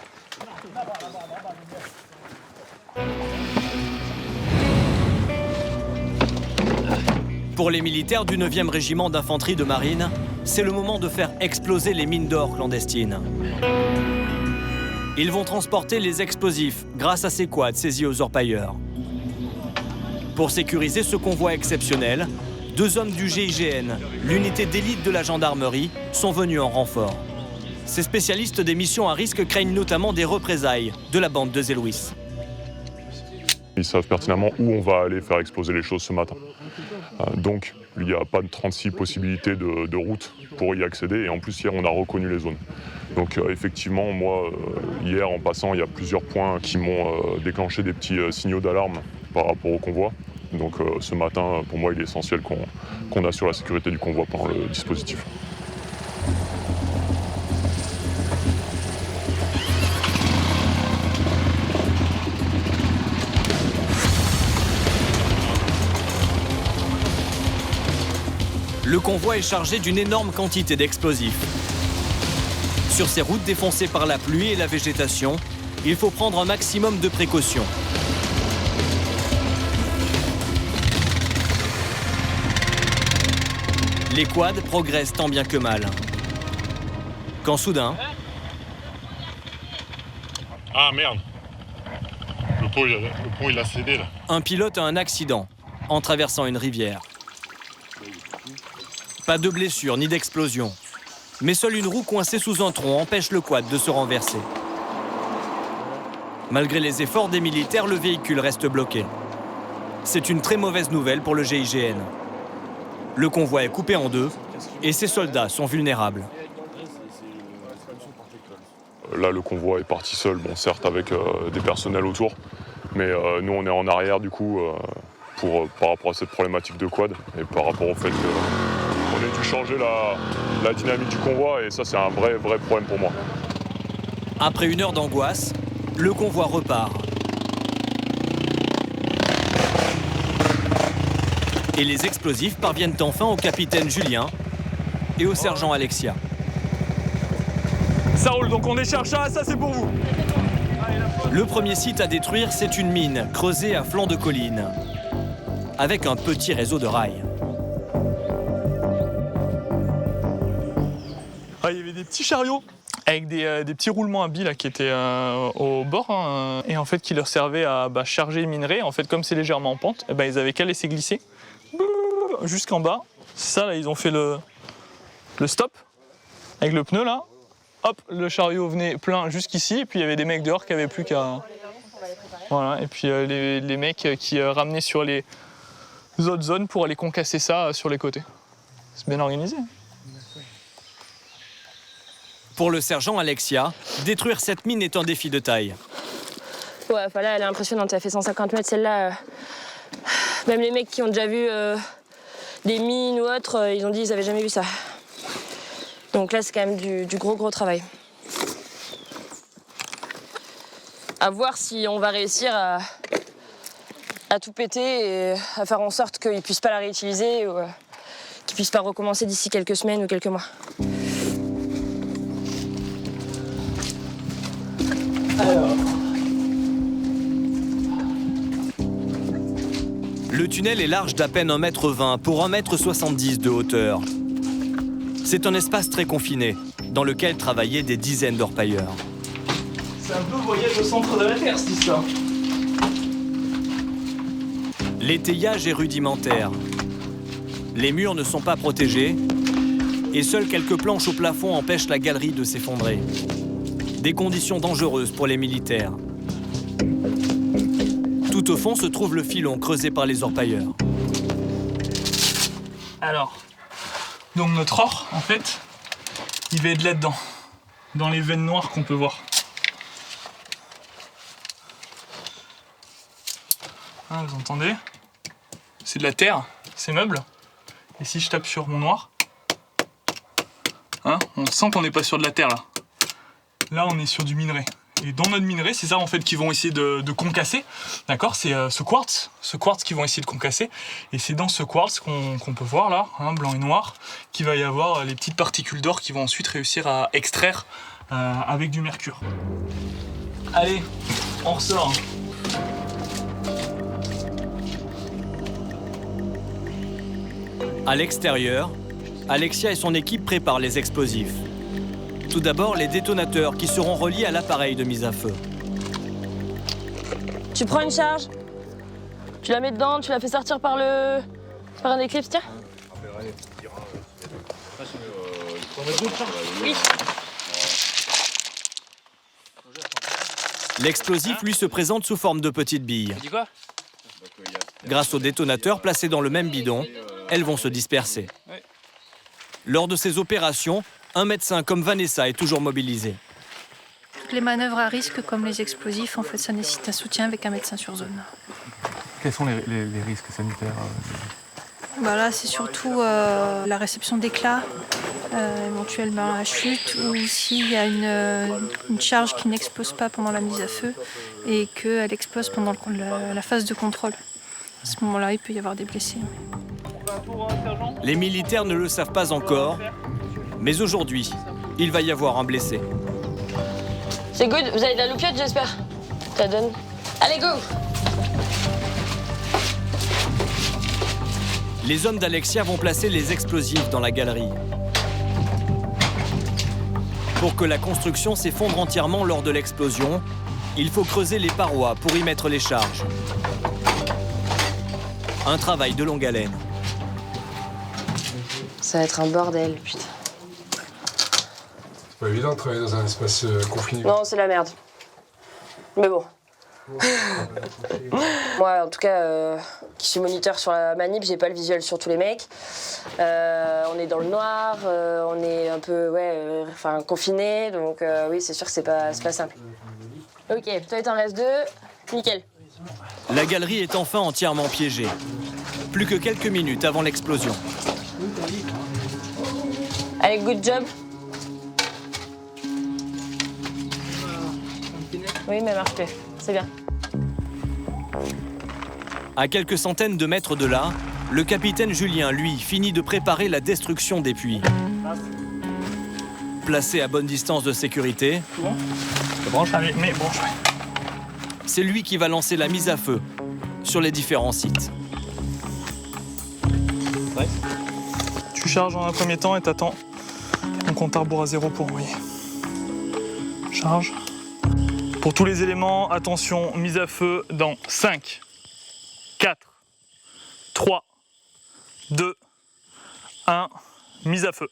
Pour les militaires du 9e régiment d'infanterie de marine, c'est le moment de faire exploser les mines d'or clandestines. Ils vont transporter les explosifs grâce à ces quads saisis aux orpailleurs. Pour sécuriser ce convoi exceptionnel, 2 hommes du GIGN, l'unité d'élite de la gendarmerie, sont venus en renfort. Ces spécialistes des missions à risque craignent notamment des représailles de la bande de Zélouis. Ils savent pertinemment où on va aller faire exploser les choses ce matin. Donc, il n'y a pas de 36 possibilités de route pour y accéder. Et en plus, hier, on a reconnu les zones. Donc, effectivement, moi, hier, en passant, il y a plusieurs points qui m'ont déclenché des petits signaux d'alarme par rapport au convoi. Donc, ce matin, pour moi, il est essentiel qu'on assure la sécurité du convoi pendant le dispositif. Le convoi est chargé d'une énorme quantité d'explosifs. Sur ces routes défoncées par la pluie et la végétation, il faut prendre un maximum de précautions. Les quads progressent tant bien que mal. Quand soudain... Ah merde! Le pont il a cédé là. Un pilote a un accident en traversant une rivière. Pas de blessure ni d'explosion. Mais seule une roue coincée sous un tronc empêche le quad de se renverser. Malgré les efforts des militaires, le véhicule reste bloqué. C'est une très mauvaise nouvelle pour le GIGN. Le convoi est coupé en deux et ses soldats sont vulnérables. Là, le convoi est parti seul, bon, certes avec des personnels autour, mais nous, on est en arrière du coup par rapport à cette problématique de quad et par rapport au fait qu'on ait dû changer la dynamique du convoi et ça, c'est un vrai problème pour moi. Après 1 heure d'angoisse, le convoi repart. Et les explosifs parviennent enfin au capitaine Julien et au sergent Alexia. Ça roule, donc on décharge ça c'est pour vous. Le premier site à détruire, c'est une mine creusée à flanc de colline, avec un petit réseau de rails. Ah, il y avait des petits chariots avec des petits roulements à billes là, qui étaient au bord et en fait qui leur servaient à charger les minerais. En fait, comme c'est légèrement en pente, ils avaient qu'à laisser glisser jusqu'en bas. Ça là, ils ont fait le stop avec le pneu là. Hop, le chariot venait plein jusqu'ici et puis il y avait des mecs dehors qui n'avaient plus qu'à... Voilà, et puis les mecs qui ramenaient sur les autres zones pour aller concasser ça sur les côtés. C'est bien organisé. Pour le sergent Alexia, détruire cette mine est un défi de taille. Ouais, enfin là, elle est impressionnante. Elle fait 150 mètres, celle-là. Même les mecs qui ont déjà vu des mines ou autres, ils ont dit qu'ils n'avaient jamais vu ça. Donc là, c'est quand même du gros travail. À voir si on va réussir à tout péter et à faire en sorte qu'ils ne puissent pas la réutiliser ou qu'ils ne puissent pas recommencer d'ici quelques semaines ou quelques mois. Alors. Le tunnel est large d'à peine 1,20 m pour 1,70 m de hauteur. C'est un espace très confiné, dans lequel travaillaient des dizaines d'orpailleurs. C'est un peu voyage au centre de la Terre, cette histoire. L'étayage est rudimentaire. Les murs ne sont pas protégés et seules quelques planches au plafond empêchent la galerie de s'effondrer. Des conditions dangereuses pour les militaires. Tout au fond se trouve le filon creusé par les orpailleurs. Alors, donc notre or, en fait, il va être là-dedans, dans les veines noires qu'on peut voir. Hein, vous entendez? C'est de la terre, ces meubles. Et si je tape sur mon noir, hein, on sent qu'on n'est pas sur de la terre là. Là, on est sur du minerai. Et dans notre minerai, c'est ça en fait qu'ils vont essayer de concasser. D'accord? C'est ce quartz qu'ils vont essayer de concasser. Et c'est dans ce quartz qu'on peut voir là, hein, blanc et noir, qu'il va y avoir les petites particules d'or qui vont ensuite réussir à extraire avec du mercure. Allez, on ressort. À l'extérieur, Alexia et son équipe préparent les explosifs. Tout d'abord, les détonateurs qui seront reliés à l'appareil de mise à feu. Tu prends une charge, tu la mets dedans, tu la fais sortir par un éclipse, tiens. Oui. L'explosif, lui, se présente sous forme de petites billes. Grâce aux détonateurs placés dans le même bidon, elles vont se disperser. Lors de ces opérations, un médecin comme Vanessa est toujours mobilisé. Toutes les manœuvres à risque, comme les explosifs, en fait, ça nécessite un soutien avec un médecin sur zone. Quels sont les risques sanitaires Là, c'est surtout la réception d'éclats, éventuellement la chute, ou s'il y a une charge qui n'explose pas pendant la mise à feu et qu'elle explose pendant la phase de contrôle. À ce moment-là, il peut y avoir des blessés. Les militaires ne le savent pas encore, mais aujourd'hui, il va y avoir un blessé. C'est good, vous avez de la loupiote, j'espère. Ça donne. Allez, go! Les hommes d'Alexia vont placer les explosifs dans la galerie. Pour que la construction s'effondre entièrement lors de l'explosion, il faut creuser les parois pour y mettre les charges. Un travail de longue haleine. Ça va être un bordel, putain. C'est pas évident de travailler dans un espace confiné. Non, c'est la merde. Mais bon. Moi, en tout cas, qui suis moniteur sur la manip, j'ai pas le visuel sur tous les mecs. On est dans le noir, on est un peu confiné, donc oui, c'est sûr que c'est pas simple. Ok, toi, t'en restes 2, nickel. La galerie est enfin entièrement piégée. Plus que quelques minutes avant l'explosion. Allez, good job. Oui, mais elle marche plus. C'est bien. À quelques centaines de mètres de là, le capitaine Julien, lui, finit de préparer la destruction des puits. Placé à bonne distance de sécurité, c'est lui qui va lancer la mise à feu sur les différents sites. Tu charges en un premier temps et t'attends ton compte à rebours à 0 pour envoyer. Charge. Pour tous les éléments, attention, mise à feu dans 5, 4, 3, 2, 1, mise à feu.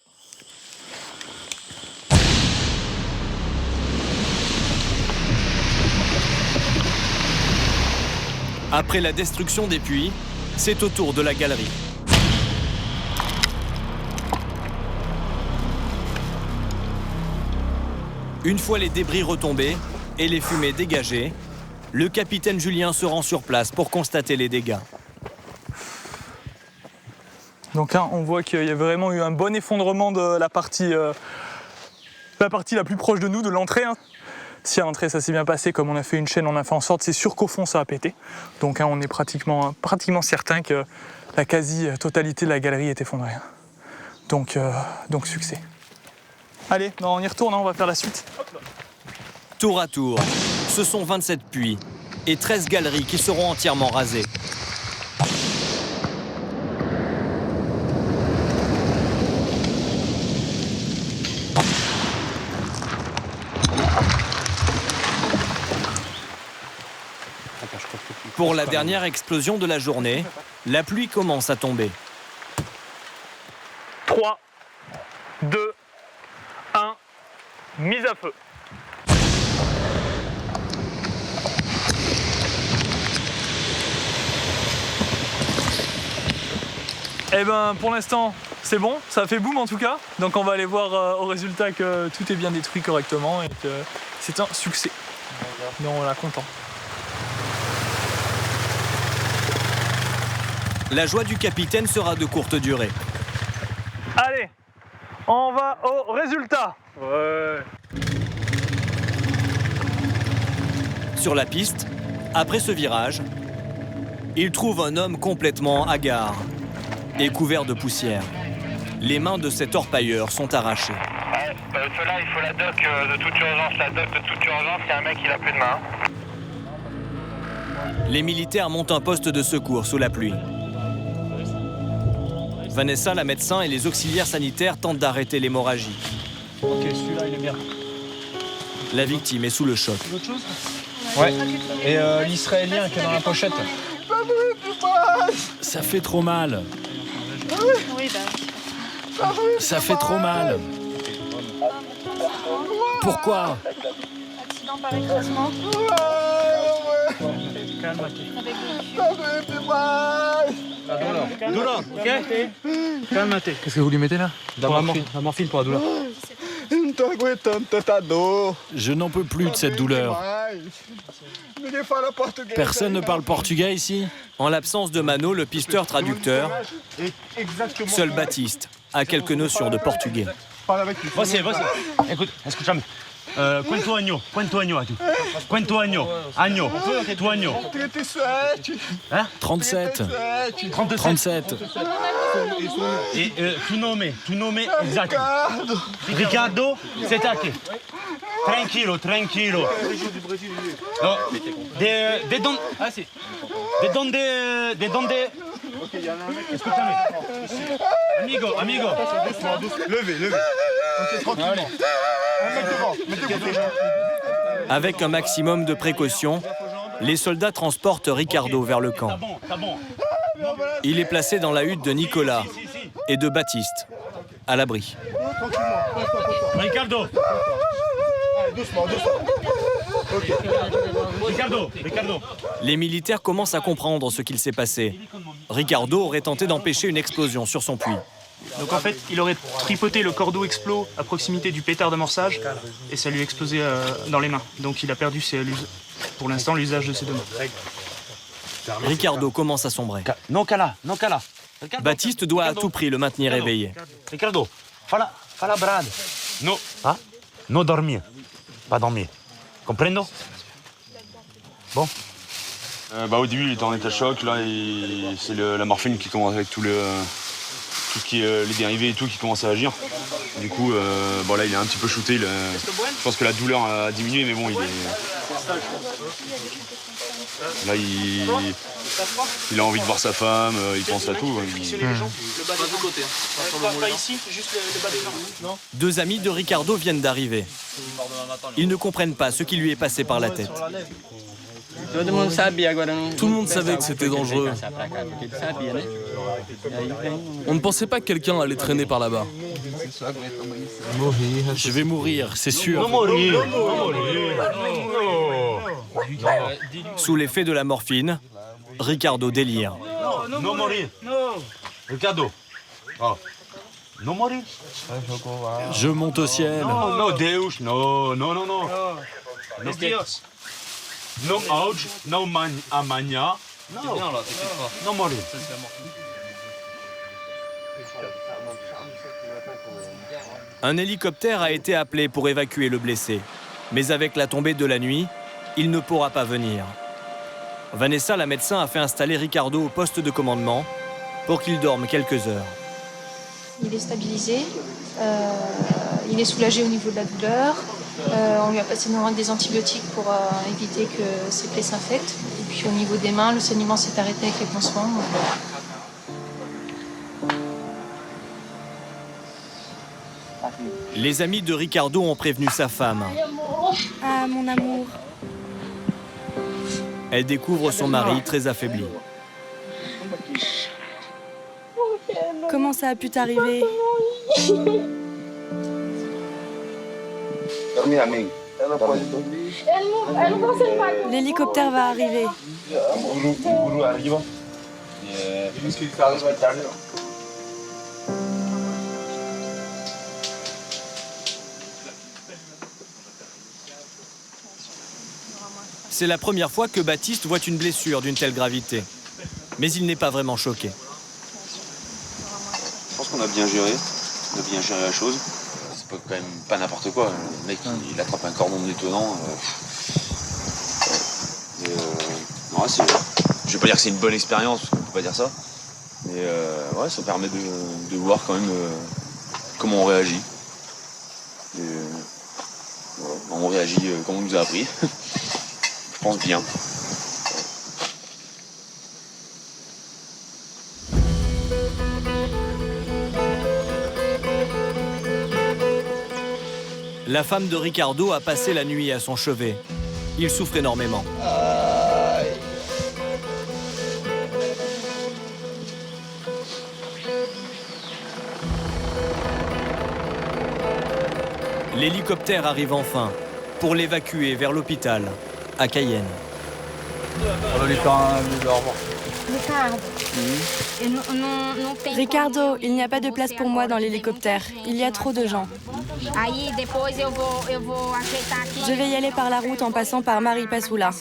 Après la destruction des puits, c'est au tour de la galerie. Une fois les débris retombés et les fumées dégagées, le capitaine Julien se rend sur place pour constater les dégâts. Donc hein, on voit qu'il y a vraiment eu un bon effondrement de la partie la plus proche de nous, de l'entrée. Hein. Si à l'entrée ça s'est bien passé, comme on a fait une chaîne, on a fait en sorte, c'est sûr qu'au fond ça a pété. Donc hein, on est pratiquement certain que la quasi-totalité de la galerie est effondrée. Donc succès. Allez, on y retourne, hein, on va faire la suite. Tour à tour, ce sont 27 puits et 13 galeries qui seront entièrement rasées. Pour la dernière explosion de la journée, la pluie commence à tomber. 3, 2, 1, mise à feu. Eh ben pour l'instant c'est bon, ça a fait boum en tout cas. Donc on va aller voir au résultat que tout est bien détruit correctement et que c'est un succès. Donc on est content. La joie du capitaine sera de courte durée. Allez, on va au résultat. Ouais. Sur la piste, après ce virage, il trouve un homme complètement hagard et couvert de poussière. Les mains de cet orpailleur sont arrachées. Ceux-là, il faut la doc de toute urgence. La doc de toute urgence, il y a un mec qui n'a plus de main. Les militaires montent un poste de secours sous la pluie. Vanessa, la médecin et les auxiliaires sanitaires tentent d'arrêter l'hémorragie. Ok, celui-là, il est bien. La victime est sous le choc. Autre chose? Ouais. Et l'Israélien qui est dans la pochette. Ça fait trop mal. Oui, bah. Ça fait trop mal. Pourquoi? Accident par écrasement. Douleur, ok? Calme-toi. Qu'est-ce que vous lui mettez là? La morphine pour la douleur. Je n'en peux plus de cette douleur. Personne ne parle portugais ici? En l'absence de Mano, le pisteur traducteur, seul Baptiste a quelques notions de portugais. Você. Écoute, escute-moi. Quanto año a tu? Quanto año? Año. Tu año? 37. 37. Et tu nome exact. Ricardo, c'est aqui. Tranquilo. Oh, de donde? Escúchame. Amigo. Levez. Ok, tranquillement. Avec un maximum de précautions, les soldats transportent Ricardo vers le camp. Il est placé dans la hutte de Nicolas et de Baptiste, à l'abri. Ricardo. Doucement. Ricardo. Les militaires commencent à comprendre ce qu'il s'est passé. Ricardo aurait tenté d'empêcher une explosion sur son puits. Donc en fait, il aurait tripoté le cordeau explos à proximité du pétard d'amorçage et ça lui a explosé dans les mains. Donc il a perdu pour l'instant l'usage de ses deux mains. Ricardo commence à sombrer. Non cala. Baptiste doit à tout prix le maintenir éveillé. Ricardo, fala brad. No. Hein? No dormir. Pas dormir. Comprendo? Bon. Au début, il était en état de choc. Là, c'est la morphine qui commence avec tout ce qui est les dérivés et tout qui commence à agir. Du coup, là, il est un petit peu shooté. Je pense que la douleur a diminué, mais bon, il est... Là, il a envie de voir sa femme, il pense à tout. Le bas des côtés. Pas ici, juste le bas des jambes. Deux amis de Ricardo viennent d'arriver. Ils ne comprennent pas ce qui lui est passé par la tête. Tout le monde savait que c'était dangereux. On ne pensait pas que quelqu'un allait traîner par là-bas. Je vais mourir, c'est sûr. Sous l'effet de la morphine, Ricardo délire. Non mourir. Ricardo. Oh. Je monte au ciel. No, Deus, no. Es Dios. No auge, no amania. No morir. Un hélicoptère a été appelé pour évacuer le blessé. Mais avec la tombée de la nuit, il ne pourra pas venir. Vanessa, la médecin, a fait installer Ricardo au poste de commandement pour qu'il dorme quelques heures. Il est stabilisé, il est soulagé au niveau de la douleur. On lui a passé des antibiotiques pour éviter que ses plaies s'infectent. Et puis au niveau des mains, le saignement s'est arrêté avec les pansements. Les amis de Ricardo ont prévenu sa femme. Ah, mon amour. Elle découvre son mari très affaibli. Comment ça a pu t'arriver? L'hélicoptère va arriver. C'est la première fois que Baptiste voit une blessure d'une telle gravité. Mais il n'est pas vraiment choqué. Je pense qu'on a bien géré. On a bien géré la chose. C'est pas, quand même pas n'importe quoi. Le mec, il attrape un cordon détonnant. Non, je vais pas dire que c'est une bonne expérience, parce qu'on peut pas dire ça. Mais ouais, ça permet de voir quand même comment on réagit. Et, voilà, on réagit comme on nous a appris. Je pense bien. La femme de Ricardo a passé la nuit à son chevet. Il souffre énormément. L'hélicoptère arrive enfin pour l'évacuer vers l'hôpital à Cayenne. On va lui faire un au revoir. Ricardo, il n'y a pas de place pour moi dans l'hélicoptère. Il y a trop de gens. Je vais y aller par la route en passant par Maripasoula.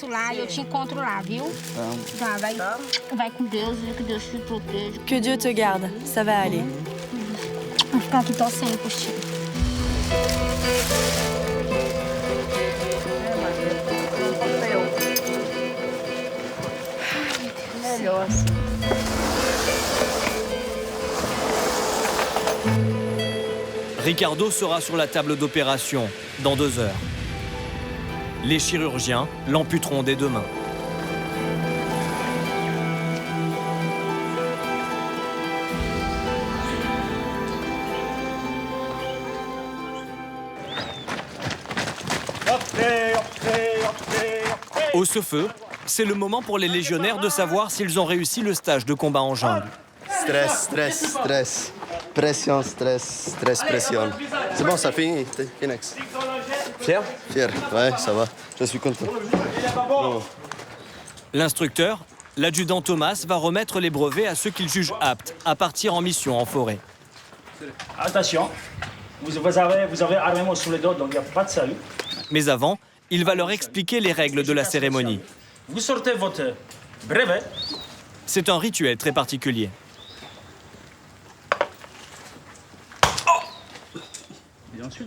Que Dieu te garde, ça va aller. Ricardo sera sur la table d'opération dans 2 heures. Les chirurgiens l'amputeront des 2 mains. Au feu, c'est le moment pour les légionnaires de savoir s'ils ont réussi le stage de combat en jungle. Stress. Pression, stress, pression. C'est bon, ça finit. Phoenix. Fier? Fier, ouais, ça va. Je suis content. Bon. L'instructeur, l'adjudant Thomas, va remettre les brevets à ceux qu'il juge aptes à partir en mission en forêt. Attention, vous avez armement sous les dos, donc il n'y a pas de salut. Mais avant, il va leur expliquer les règles de la cérémonie. Vous sortez votre brevet. C'est un rituel très particulier.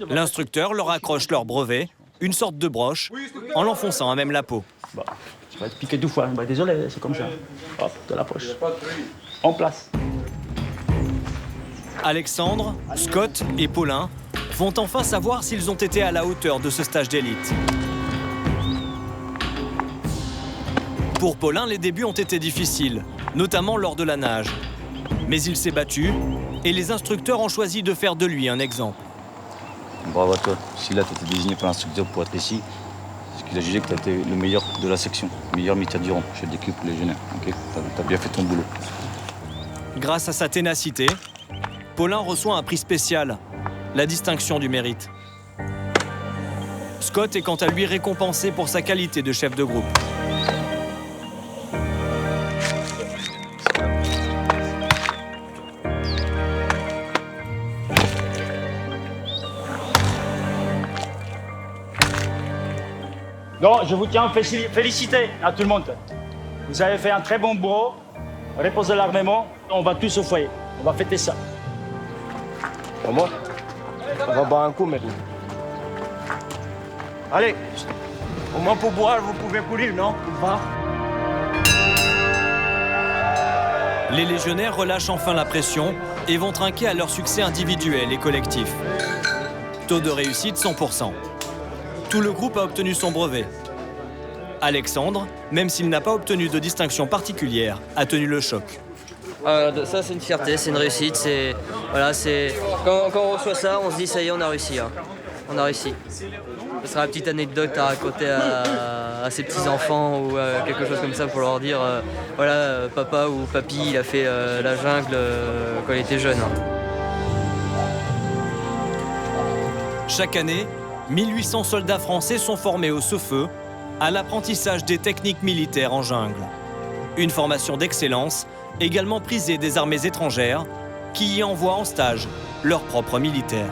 L'instructeur leur accroche leur brevet, une sorte de broche, en l'enfonçant à même la peau. Bah, tu vas te piquer 2 fois. Bah, désolé, c'est comme ça. Hop, de la poche. En place. Alexandre, Scott et Paulin vont enfin savoir s'ils ont été à la hauteur de ce stage d'élite. Pour Paulin, les débuts ont été difficiles, notamment lors de la nage. Mais il s'est battu et les instructeurs ont choisi de faire de lui un exemple. Bravo à toi. Si là, tu étais désigné par l'instructeur pour être ici, c'est qu'il a jugé que tu étais le meilleur de la section, le meilleur militaire du rang, chef d'équipe légionnaire. Okay, tu as bien fait ton boulot. Grâce à sa ténacité, Paulin reçoit un prix spécial, la distinction du mérite. Scott est quant à lui récompensé pour sa qualité de chef de groupe. Non, je vous tiens à féliciter à tout le monde. Vous avez fait un très bon boulot. Reposez l'armement. On va tous au foyer. On va fêter ça. Comment? On va boire un coup maintenant. Allez, au moins pour boire, vous pouvez courir, non? Va. Les légionnaires relâchent enfin la pression et vont trinquer à leur succès individuel et collectif. Taux de réussite 100%. Tout le groupe a obtenu son brevet. Alexandre, même s'il n'a pas obtenu de distinction particulière, a tenu le choc. Ça c'est une fierté, c'est une réussite, quand on reçoit ça, on se dit ça y est, on a réussi. Hein. On a réussi. Ce sera une petite anecdote à raconter à ses petits-enfants ou quelque chose comme ça pour leur dire voilà, papa ou papy, il a fait la jungle quand il était jeune. Hein. Chaque année, 1800 soldats français sont formés au Sefeu à l'apprentissage des techniques militaires en jungle. Une formation d'excellence également prisée des armées étrangères qui y envoient en stage leurs propres militaires.